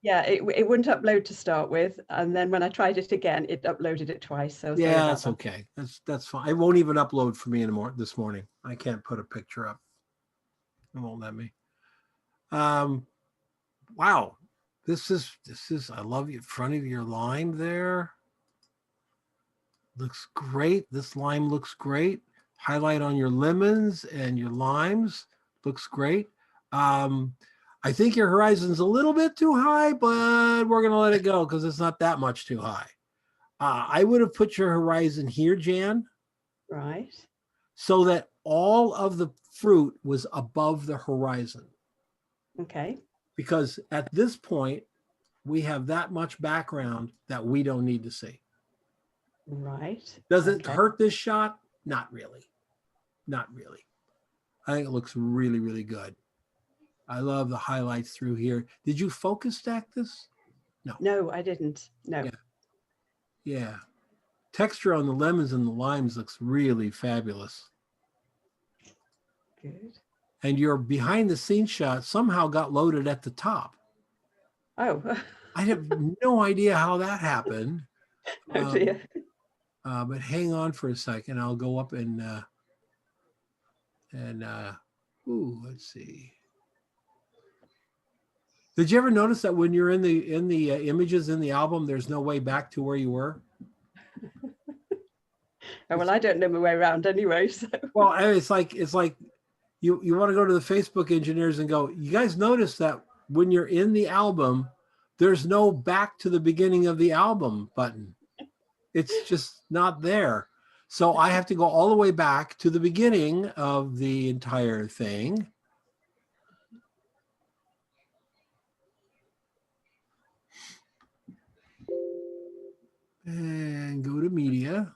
Yeah, it wouldn't upload to start with, and then when I tried it again, it uploaded it twice. So sorry Yeah, about that's that. okay. That's fine. It won't even upload for me anymore this morning. I can't put a picture up. It won't let me. Wow. This is I love you front of your lime there. Looks great. This lime looks great. Highlight on your lemons and your limes. Looks great. I think your horizon's a little bit too high, but we're gonna let it go because it's not that much too high. I would have put your horizon here, Jan, Right. so that all of the fruit was above the horizon. Okay. Because at this point, we have that much background that we don't need to see. Right. Does it Okay. hurt this shot? Not really. Not really. I think it looks really, really good. I love the highlights through here. Did you focus stack this? No. No, I didn't. No. Yeah. Yeah. Texture on the lemons and the limes looks really fabulous. Good. And your behind the scenes shot somehow got loaded at the top. Oh. I have no idea how that happened. Oh dear. But hang on for a second. I'll go up and let's see. Did you ever notice that when you're in the images in the album, there's no way back to where you were? Oh, well, I don't know my way around anyway. So. Well, it's like you want to go to the Facebook engineers and go, you guys notice that when you're in the album, there's no back to the beginning of the album button. It's just not there. So I have to go all the way back to the beginning of the entire thing. And go to media.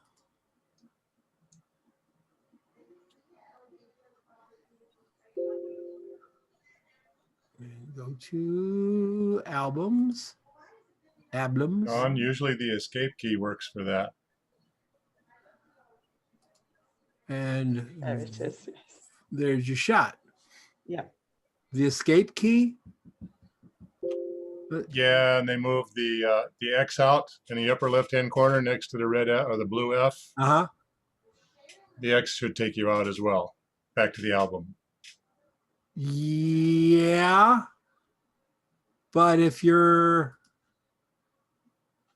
And go to albums. Don, usually the escape key works for that. And there it is. There's your shot. Yeah. The escape key. Yeah, and they move the X out in the upper left-hand corner next to the red F or the blue F. Uh-huh. The X should take you out as well, back to the album. Yeah. But if you're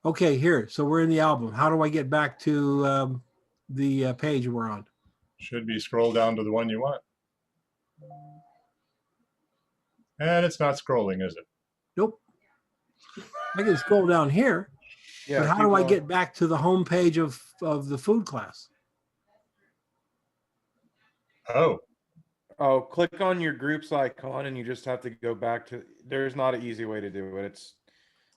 okay, here. So we're in the album. How do I get back to the page we're on? Should be scroll down to the one you want. And it's not scrolling, is it? Nope. I can scroll down here. Yeah, but how keep do I going. get back to the home page of the food class? Oh, click on your groups icon and you just have to go back to, there's not an easy way to do it. It's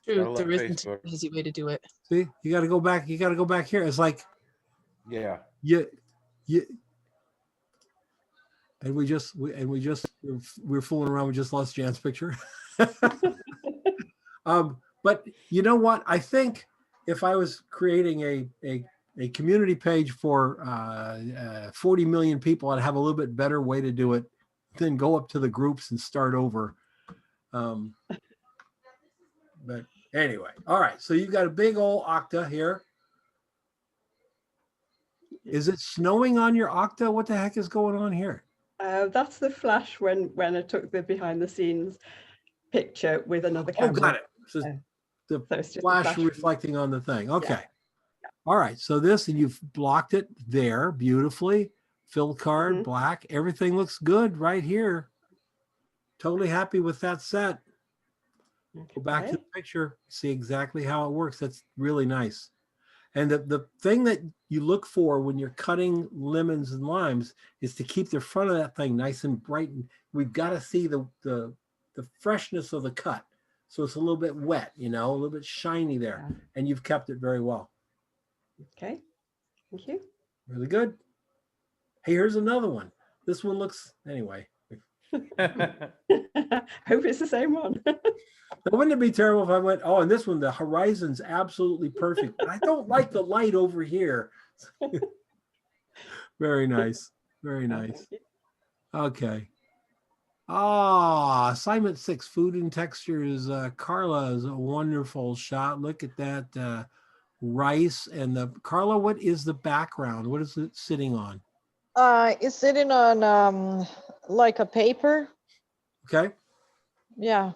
True, gotta let there isn't Facebook. an easy way to do it. See, you got to go back. You got to go back here. It's like, Yeah. And we're fooling around. We just lost Jan's picture. But you know what? I think if I was creating a community page for 40 million people, I'd have a little bit better way to do it than go up to the groups and start over. But anyway, all right. So you've got a big old octa here. Is it snowing on your octa? What the heck is going on here? That's the flash when I took the behind the scenes picture with another camera. Oh, got it. So the it's just a flash flash. reflecting on the thing. Okay. Yeah. All right. So this, and you've blocked it there beautifully. Fill card, black. Everything looks good right here. Totally happy with that set. Go back to the picture, see exactly how it works. That's really nice. And the thing that you look for when you're cutting lemons and limes is to keep the front of that thing nice and bright. And we've got to see the freshness of the cut. So it's a little bit wet, a little bit shiny there. Yeah. And you've kept it very well. Okay, thank you. Really good. Hey, here's another one. This one looks, anyway. Hope it's the same one. Wouldn't it be terrible if I went, oh, and this one, the horizon's absolutely perfect. But I don't like the light over here. Very nice. Very nice. Okay. Ah, assignment 6, food and textures. Carla is a wonderful shot. Look at that rice and the Carla. What is the background? What is it sitting on? It's sitting on like a paper. Okay. Yeah.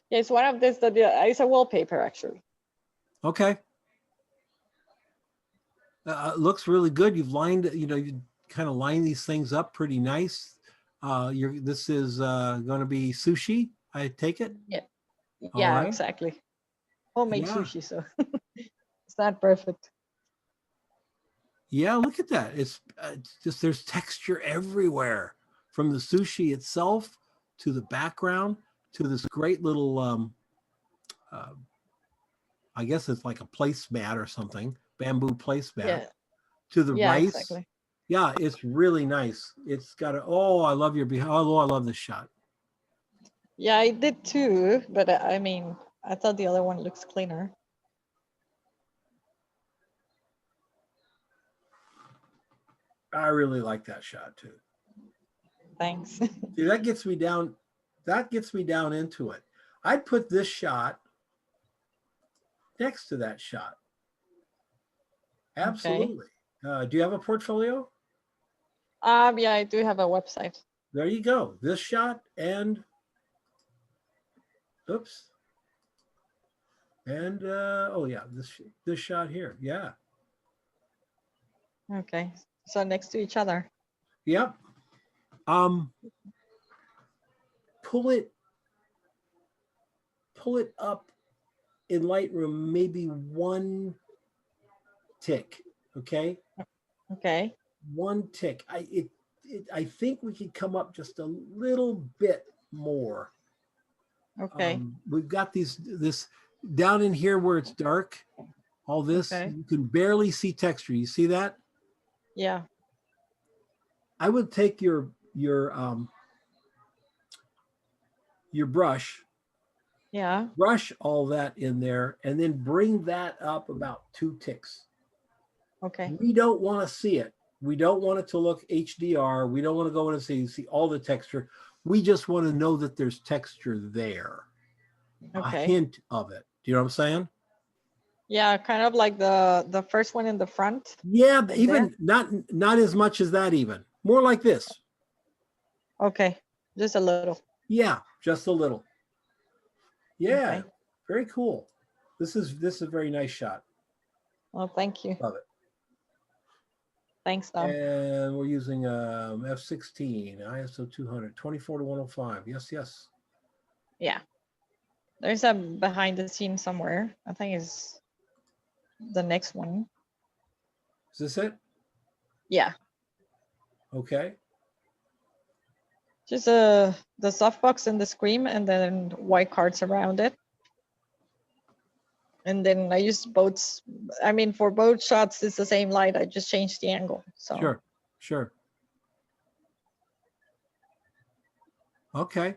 Yeah, it's one of this that it's a wallpaper actually. Okay. Looks really good. You've lined, you kind of line these things up pretty nice. This is going to be sushi, I take it? Yeah. All Yeah, right. exactly. Homemade Yeah. sushi, so it's not perfect. Yeah, look at that. It's just, there's texture everywhere, from the sushi itself to the background to this great little, I guess it's like a placemat or something, bamboo placemat, Yeah. to the Yeah, rice. exactly. Yeah, it's really nice. It's got a, oh, I love your, oh, I love this shot. Yeah, I did too, but I mean, I thought the other one looks cleaner. I really like that shot too. Thanks. See, that gets me down into it. I'd put this shot next to that shot. Absolutely. Do you have a portfolio? Yeah, I do have a website. There you go. This shot and, oops. And, oh yeah, this shot here. Yeah. Okay, so next to each other. Yep. Pull it up in Lightroom, maybe one tick. Okay. Okay. One tick. I think we could come up just a little bit more. Okay. We've got this down in here where it's dark. All this, Okay. you can barely see texture. You see that? Yeah. I would take your brush, Yeah. brush all that in there, and then bring that up about 2 ticks. Okay. We don't want to see it. We don't want it to look HDR. We don't want to go in and see all the texture. We just want to know that there's texture there. Okay. A hint of it. Do you know what I'm saying? Yeah, kind of like the first one in the front. Yeah, but even not as much as that even. More like this. Okay, just a little. Yeah, just a little. Yeah, Okay. very cool. This is a very nice shot. Well, thank you. Love it. Thanks, Tom. And we're using F16, ISO 200, 24:105. Yes, yes. Yeah. There's a behind the scenes somewhere. I think it's the next one. Is this it? Yeah. Okay. Just the softbox and the scream, and then white cards around it. And then I use both. I mean, for both shots, it's the same light. I just changed the angle. So Sure, sure. Okay.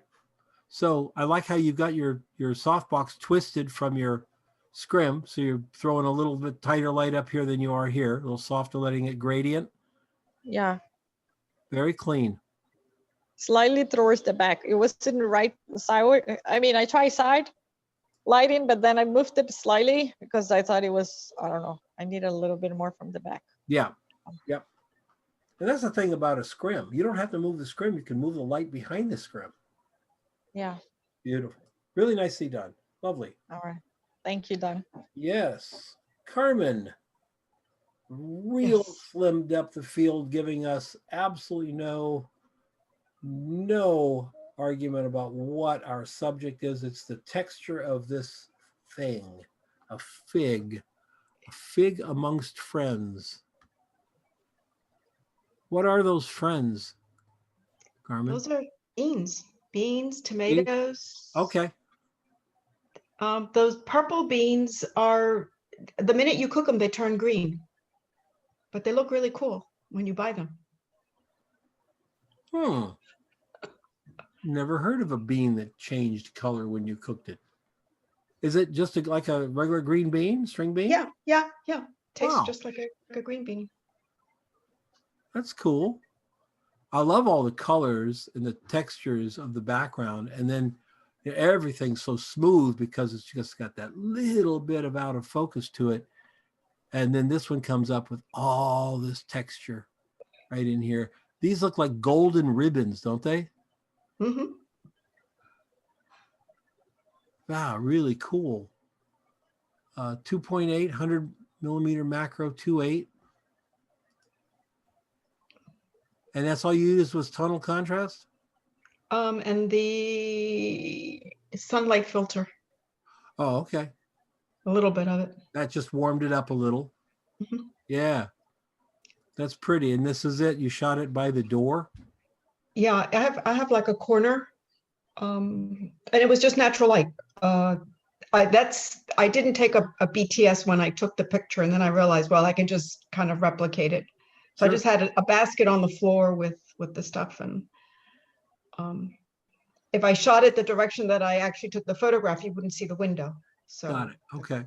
So I like how you've got your softbox twisted from your scrim. So you're throwing a little bit tighter light up here than you are here. A little softer, letting it gradient. yeah, Very clean. slightly towards the back. It was in the right side. I mean, I tried side lighting, but then I moved it slightly because I thought it was, I don't know, I needed a little bit more from the back. Yeah. Yep. And that's the thing about a scrim. You don't have to move the scrim. You can move the light behind the scrim. Yeah. Beautiful. Really nicely done. Lovely. All right. Thank you, Don. Yes. Carmen, real Yes. slim depth of field, giving us absolutely no argument about what our subject is. It's the texture of this thing, a fig amongst friends. What are those friends, Carmen? Those are beans, tomatoes. Okay. Those purple beans are, the minute you cook them, they turn green, but they look really cool when you buy them. Never heard of a bean that changed color when you cooked it. Is it just like a regular green bean, string bean? Yeah. Tastes Wow. just like a green bean. That's cool. I love all the colors and the textures of the background, and then everything's so smooth because it's just got that little bit of out of focus to it. And then this one comes up with all this texture right in here. These look like golden ribbons, don't they? Mm-hmm. Wow, really cool. 2.8, 100 millimeter macro 2.8. And that's all you used was tunnel contrast? And the sunlight filter, Oh, okay. a little bit of it. That just warmed it up a little. Mhm. Yeah. That's pretty. And this is it. You shot it by the door? Yeah, I have like a corner, and it was just natural light. I didn't take a BTS when I took the picture, and then I realized, well, I can just kind of replicate it. So I Sure. just had a basket on the floor with the stuff, and if I shot it the direction that I actually took the photograph, you wouldn't see the window. So Got it. Okay.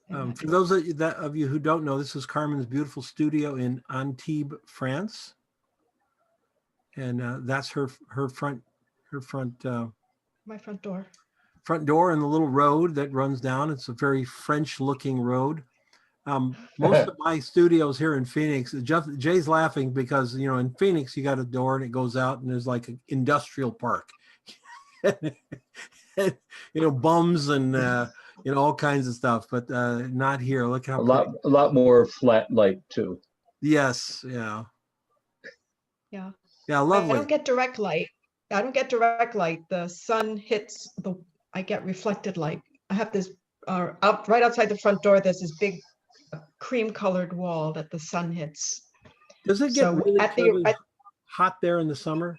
and For those of you who don't know, this is Carmen's beautiful studio in Antibes, France. And that's her front my front door. front door and the little road that runs down. It's a very French looking road. Most of my studios here in Phoenix, Jay's laughing because, you know, in Phoenix, you got a door and it goes out and there's like an industrial park, you know, bums and, you know, all kinds of stuff, but not here. Look how a lot more flat light too. Yes. Yeah. Yeah. Yeah. I Lovely. don't get direct light. I don't get direct light. The sun hits I get reflected light. I have this out right outside the front door. There's this big cream colored wall that the sun hits. Does it get really hot there in the summer?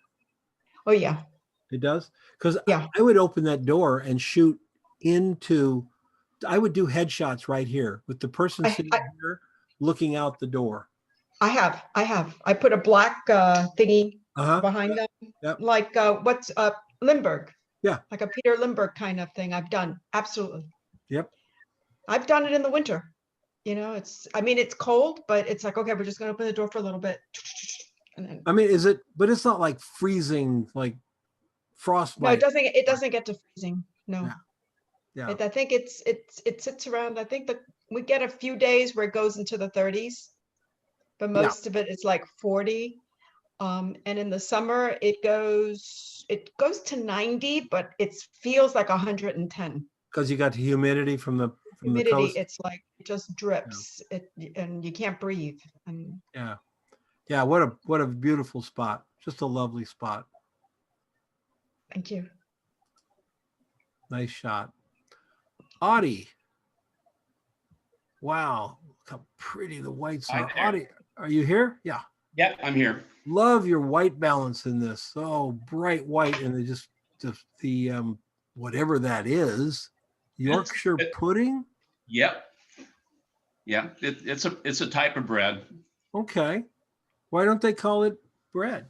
Oh yeah. It does? Because yeah. I would open that door and shoot into, I would do headshots right here with the person sitting here looking out the door. I have. I put a black thingy behind them. Yep. Like what's Lindbergh. Yeah. Like a Peter Lindbergh kind of thing. I've done. Absolutely. Yep. I've done it in the winter. You know, I mean, it's cold, but it's like, okay, we're just going to open the door for a little bit. And then, I mean, but it's not like freezing, like frostbite. No, it doesn't get to freezing. No. Yeah. I think it sits around, I think we get a few days where it goes into the 30s, but most of it is like 40. And in the summer it goes to 90, but it feels like 110. Because you got the humidity from the Humidity, coast. it's like it just drips, and you can't breathe. And yeah, what a beautiful spot. Just a lovely spot. Thank you. Nice shot. Audie. Wow, look how pretty the whites are. Audie, are you here? Yeah. Yep, I'm here. Love your white balance in this. So bright white, and they just the whatever that is, Yorkshire pudding. Yep. Yeah, it's a type of bread. Okay. Why don't they call it bread?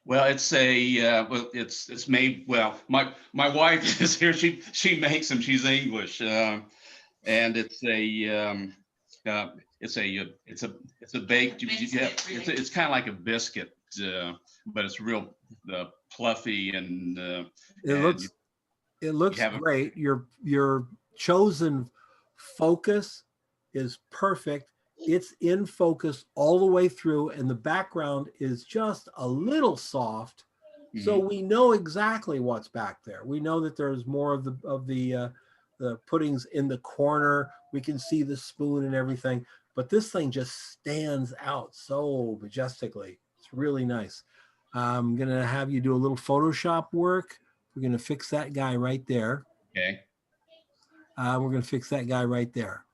Well, it's it's made. Well, my wife is here. She makes them. She's English, and it's a baked. It's kind of like a biscuit, but it's real fluffy and. It looks great. Your chosen focus is perfect. It's in focus all the way through, and the background is just a little soft. So we know exactly what's back there. We know that there's more of the puddings in the corner. We can see the spoon and everything, but this thing just stands out so majestically. It's really nice. I'm gonna have you do a little Photoshop work. We're gonna fix that guy right there. Okay. We're gonna fix that guy right there.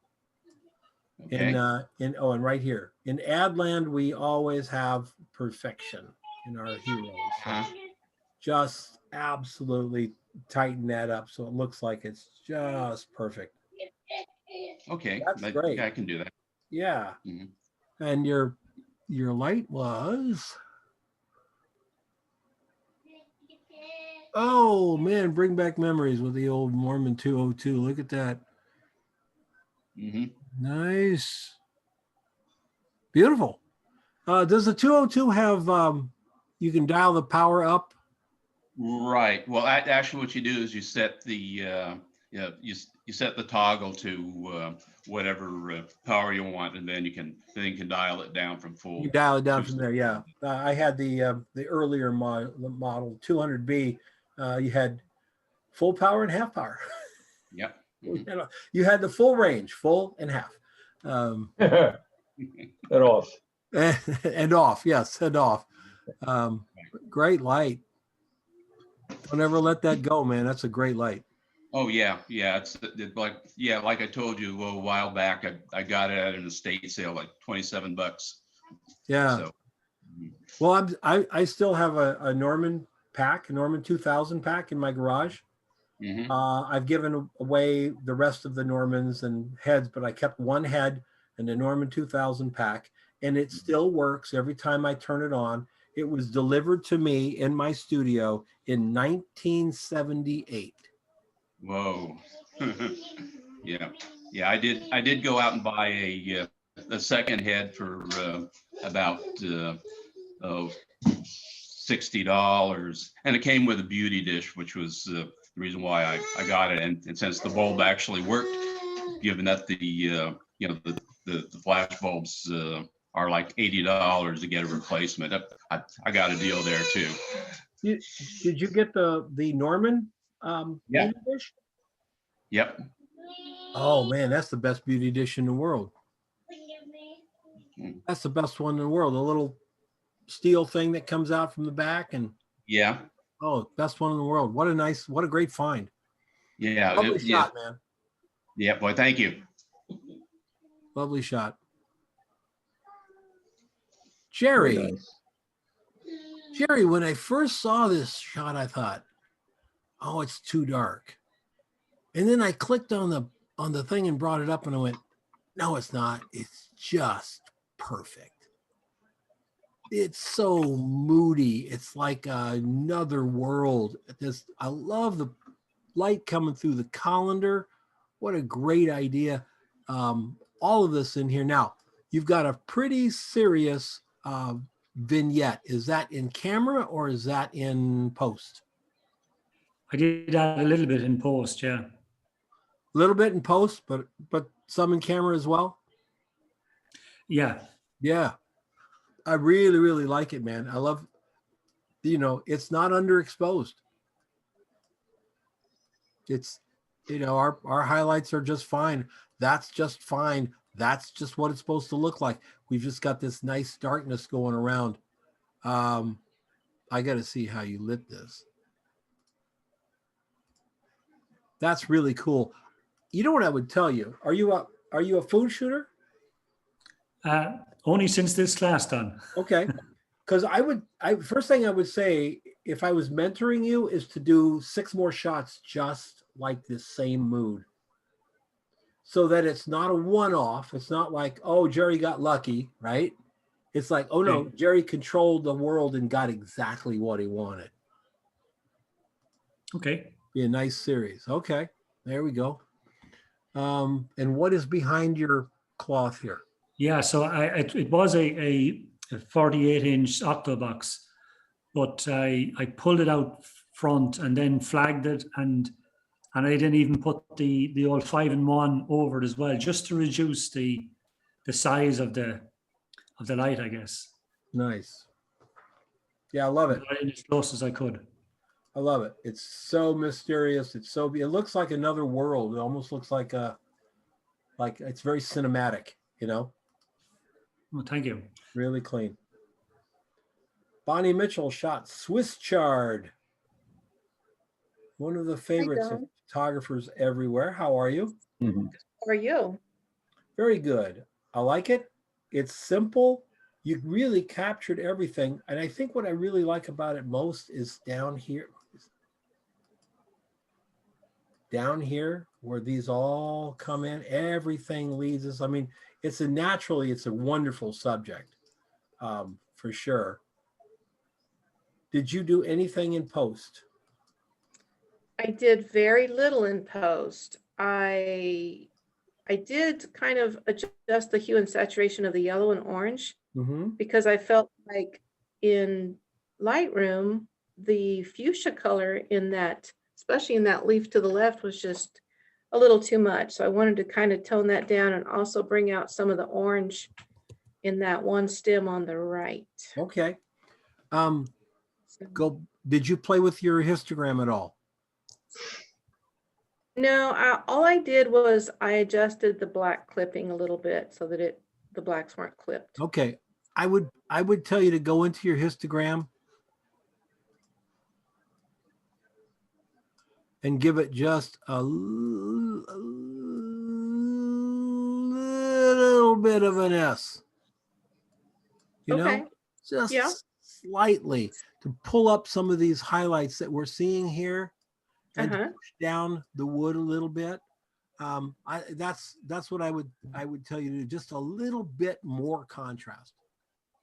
Okay. And right here in Adland, we always have perfection in our heroes. So just absolutely tighten that up so it looks like it's just perfect. Okay, That's great. I can do that. Yeah. And your light was. Oh man, bring back memories with the old Mormon 202. Look at that. Nice. Beautiful. Does the 202 have, you can dial the power up? Right. Well, actually, what you do is you set the you set the toggle to whatever power you want, and then you can dial it down from full. You dial it down from there. Yeah, I had the earlier model 200B. You had full power and half power. Yep. You had the full range, full and half. And off. And off, yes, and off. Great light. Don't ever let that go, man. That's a great light. Oh yeah, it's like I told you a little while back. I got it at an estate sale, like $27. Yeah. So, well, I still have a Norman pack, a Norman 2000 pack in my garage. mm-hmm. I've given away the rest of the Normans and heads, but I kept one head and the Norman 2000 pack, and it still works every time I turn it on. It was delivered to me in my studio in 1978. Whoa. Yeah. I did go out and buy a second head for about $60, and it came with a beauty dish, which was the reason why I got it. And since the bulb actually worked, given that the flash bulbs are like $80 to get a replacement, I got a deal there too. Did you get the Norman Yeah. beauty dish? Yep. Oh man, that's the best beauty dish in the world. That's the best one in the world. A little steel thing that comes out from the back, and yeah. Oh, best one in the world. What a great find. Yeah. Lovely shot, man. Yeah, boy, thank you. Lovely shot. Jerry. Nice. Jerry, when I first saw this shot, I thought, oh, it's too dark. And then I clicked on the thing and brought it up, and I went, no, it's not. It's just perfect. It's so moody. It's like another world. I love the light coming through the colander. What a great idea. All of this in here. Now, you've got a pretty serious vignette. Is that in camera or is that in post? I did add a little bit in post, yeah. A little bit in post, but some in camera as well? Yeah. Yeah. I really, really like it, man. I love, it's not underexposed. It's, our highlights are just fine. That's just fine. That's just what it's supposed to look like. We've just got this nice darkness going around. I got to see how you lit this. That's really cool. You know what I would tell you? Are you a food shooter? Only since this class done. Okay. Because first thing I would say, if I was mentoring you, is to do 6 more shots just like this same mood. So that it's not a one-off. It's not like, oh, Jerry got lucky, right? It's like, oh no, Jerry controlled the world and got exactly what he wanted. Okay. Be a nice series. Okay, there we go. And what is behind your cloth here? Yeah, so it was a 48-inch Octobox, but I pulled it out front and then flagged it, and I didn't even put the old 5-in-1 over it as well, just to reduce the size of the light, I guess. Nice. Yeah, I love it. As close as I could. I love it. It's so mysterious. It looks like another world. It almost looks like it's very cinematic, Well, thank you. Really clean. Bonnie Mitchell shot Swiss Chard. One of the favorites of photographers everywhere. How are you? How are you? Very good. I like it. It's simple. You really captured everything. And I think what I really like about it most is down here. Down here, where these all come in, everything leads us. I mean, it's a wonderful subject, for sure. Did you do anything in post? I did very little in post. I I did kind of adjust the hue and saturation of the yellow and orange Mm-hmm. because I felt like in Lightroom, the fuchsia color in that, especially in that leaf to the left, was just a little too much. So I wanted to kind of tone that down and also bring out some of the orange in that one stem on the right. Okay. Did you play with your histogram at all? No, all I did was I adjusted the black clipping a little bit so that the blacks weren't clipped. Okay. I would tell you to go into your histogram and give it just a little bit of an S. You Okay. know, just Yeah. slightly to pull up some of these highlights that we're seeing here and to push down the wood a little bit. That's what I would tell you to do. Just a little bit more contrast.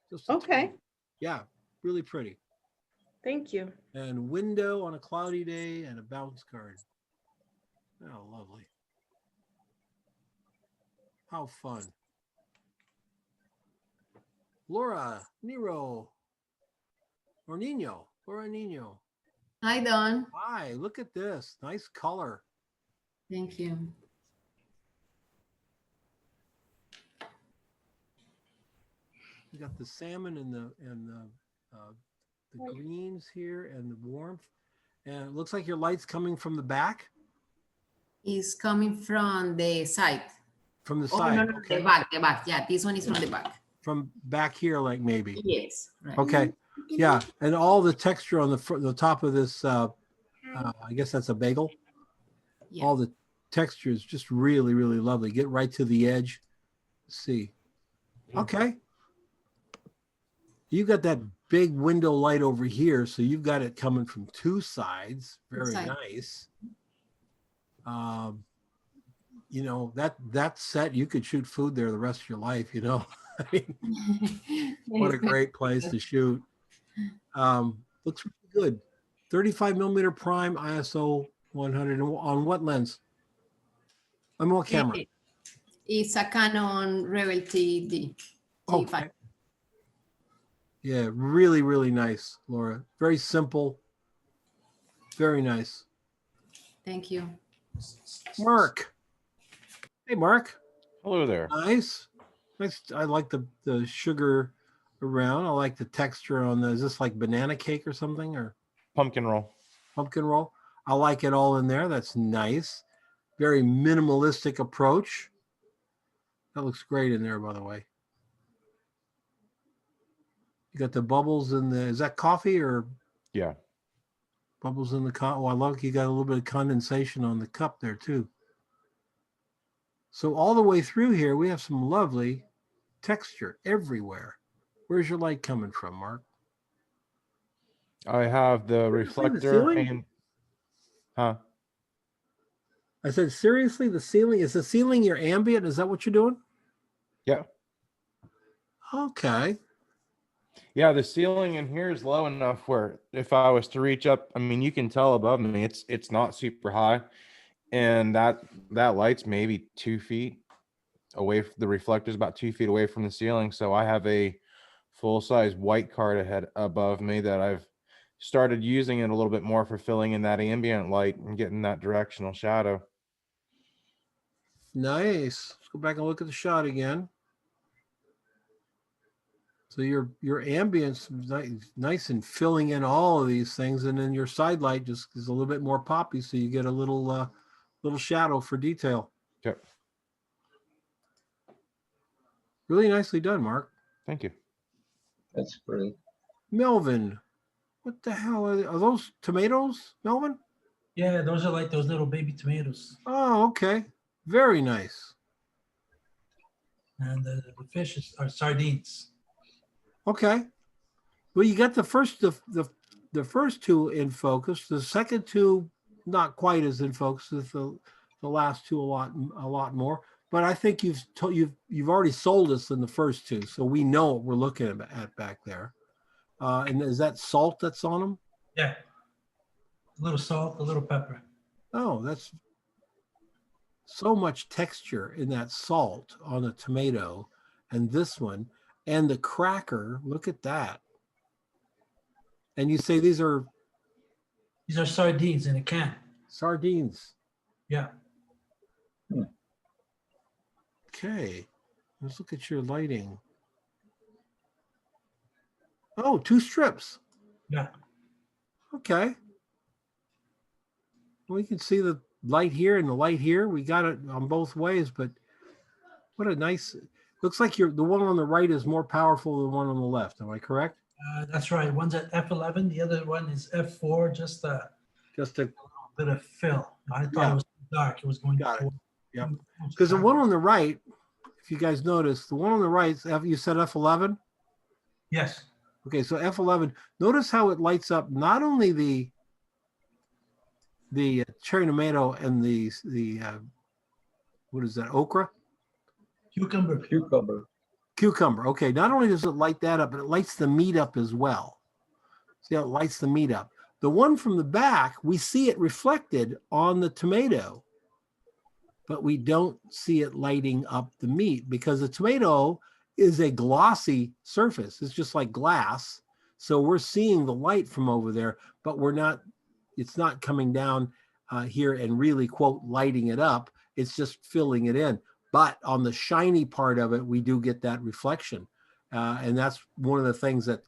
Just okay. Yeah, really pretty. Thank you. And window on a cloudy day and a bounce card. Oh, lovely. How fun. Laura, Nero, or Nino, Laura Nino. Hi, Don. Hi, look at this. Nice color. Thank you. You got the salmon and the greens here and the warmth. And it looks like your light's coming from the back. It's coming from the side. From the Oh, side. no, no, Okay. the back, the back. Yeah, this one is from the back. From back here, like maybe. Yes. Right. Okay. Yeah, and all the texture on the top of this, I guess that's a bagel. Yeah. All the texture is just really, really lovely. Get right to the edge. Let's see. Okay. You got that big window light over here, so you've got it coming from two sides. Very nice. You know, that set, you could shoot food there the rest of your life, you know. I mean, what a great place to shoot. Looks really good. 35 millimeter prime, ISO 100. On what lens? On what camera? It's a Canon Rebel T5. Okay. Yeah, really, really nice, Laura. Very simple. Very nice. Thank you. Mark. Hey, Mark. Hello there. Nice. Nice. I like the sugar around. I like the texture on the, is this like banana cake or something, or Pumpkin roll. pumpkin roll? I like it all in there. That's nice. Very minimalistic approach. That looks great in there, by the way. You got the bubbles in the, is that coffee or? Yeah. Bubbles in the cup. Oh, I love you got a little bit of condensation on the cup there too. So all the way through here, we have some lovely texture everywhere. Where's your light coming from, Mark? I have the reflector and, huh? I said, seriously, the ceiling, is the ceiling your ambient? Is that what you're doing? Yeah. Okay. Yeah, the ceiling in here is low enough where if I was to reach up, I mean, you can tell above me, it's not super high. And that light's maybe 2 feet away. The reflector's about 2 feet away from the ceiling. So I have a full-size white card ahead above me that I've started using it a little bit more for filling in that ambient light and getting that directional shadow. Nice. Let's go back and look at the shot again. So your ambience is nice and filling in all of these things, and then your side light just is a little bit more poppy, so you get a little shadow for detail. Yep. Really nicely done, Mark. Thank you. That's great. Melvin, what the hell are those tomatoes, Melvin? Yeah, those are like those little baby tomatoes. Oh, okay. Very nice. And the fish are sardines. Okay. Well, you got the first two in focus. The second two not quite as in focus as the last two a lot more. But I think you've already sold us in the first two, so we know what we're looking at back there. And is that salt that's on them? Yeah. A little salt, a little pepper. Oh, that's so much texture in that salt on the tomato and this one and the cracker. Look at that. And you say these are sardines in a can. sardines. Yeah. Okay. Let's look at your lighting. Oh, 2 strips. Yeah. Okay. We can see the light here and the light here. We got it on both ways, but what a nice, looks like the one on the right is more powerful than the one on the left. Am I correct? That's right. One's at F11. The other one is F4. Just a bit of fill. I thought it was dark. It was going to. Yeah. Because the one on the right, if you guys notice, the one on the right, you said F11? Yes. Okay, so F11, notice how it lights up not only the cherry tomato and the what is that, okra? Cucumber. Cucumber. Okay, not only does it light that up, but it lights the meat up as well. See how it lights the meat up. The one from the back, we see it reflected on the tomato, but we don't see it lighting up the meat because the tomato is a glossy surface. It's just like glass. So we're seeing the light from over there, but it's not coming down here and really, quote, lighting it up. It's just filling it in. But on the shiny part of it, we do get that reflection. And that's one of the things that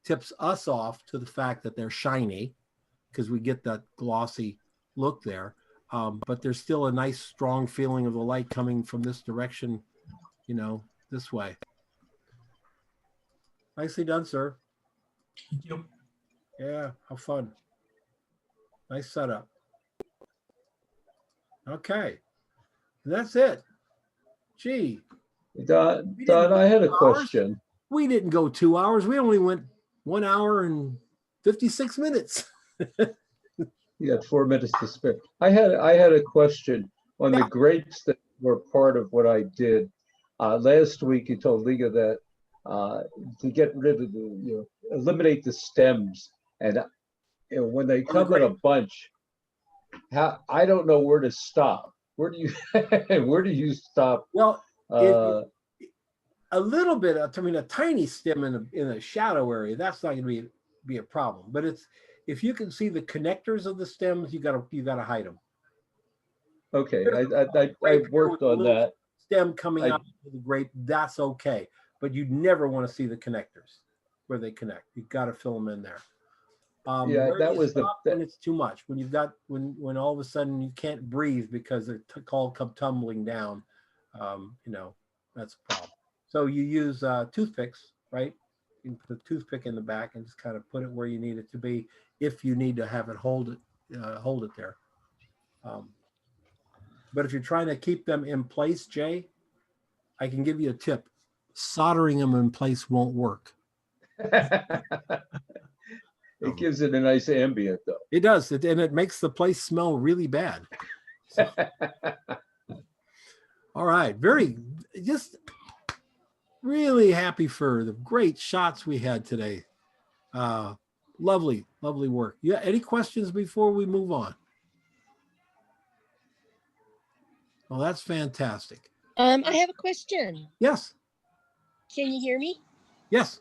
tips us off to the fact that they're shiny because we get that glossy look there. But there's still a nice, strong feeling of the light coming from this direction, this way. Nicely done, sir. Thank you. Yeah, how fun. Nice setup. Okay. That's it. Gee. Don, I had a question. We didn't go 2 hours. We only went 1 hour and 56 minutes. You got 4 minutes to spare. I had a question on the grapes that were part of what I did. Last week you told Liga that to get rid of eliminate the stems, and when they come in a bunch, I don't know where to stop. Where do you stop? Well, a little bit. A tiny stem in a shadow area, that's not going to be a problem. But if you can see the connectors of the stems, you gotta hide them. Okay, I worked on that. Stem coming out of the grape, that's okay. But you never want to see the connectors where they connect. You've got to fill them in there. That was when it's too much. When you've got when all of a sudden you can't breathe because they're all come tumbling down. That's a problem. So you use toothpicks, right? You can put a toothpick in the back and just kind of put it where you need it to be if you need to have it hold it there. But if you're trying to keep them in place, Jay, I can give you a tip. Soldering them in place won't work. It gives it a nice ambient, though. It does, and it makes the place smell really bad. So. All right, just really happy for the great shots we had today. Lovely work. Yeah, any questions before we move on? Well, that's fantastic. I have a question. Yes. Can you hear me? Yes.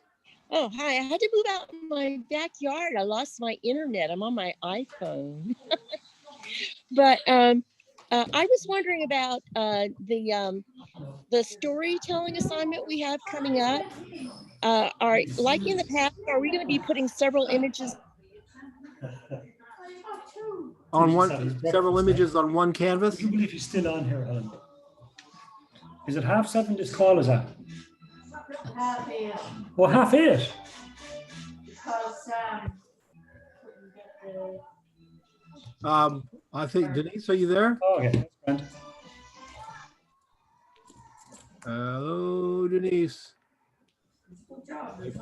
Oh, hi. I had to move out in my backyard. I lost my internet. I'm on my iPhone. But I was wondering about the storytelling assignment we have coming up. Like in the past, are we going to be putting several images on several images on one canvas? I do believe he's still on here, Helen. Is it 7:30 this call is at? 7:30. Oh, 7:30. Because I think Denise, are you there? Oh, okay. Hello, Denise.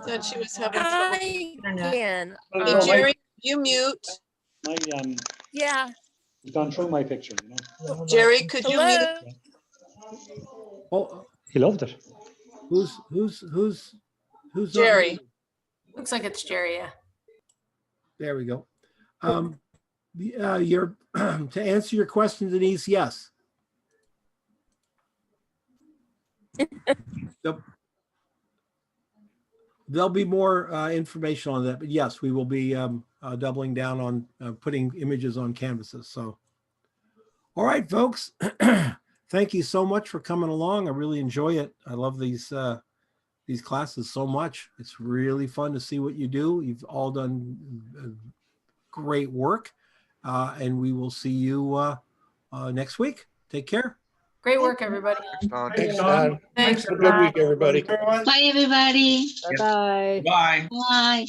Said she was having trouble with the internet. again? Hey, Jerry, you mute. Yeah. He's gone through my picture, Jerry, could you mute? Oh, he loved it. Who's Jerry? Looks like it's Jerry, yeah. There we go. Your to answer your question, Denise, yes. There'll be more information on that, but yes, we will be doubling down on putting images on canvases. So, all right, folks, thank you so much for coming along. I really enjoy it. I love these classes so much. It's really fun to see what you do. You've all done great work, and we will see you next week. Take care. Great work, everybody. Thanks, Don. Thanks. Have a good week, everybody. Bye, everybody. Bye-bye. Bye. Bye.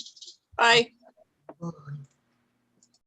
Bye. Oh,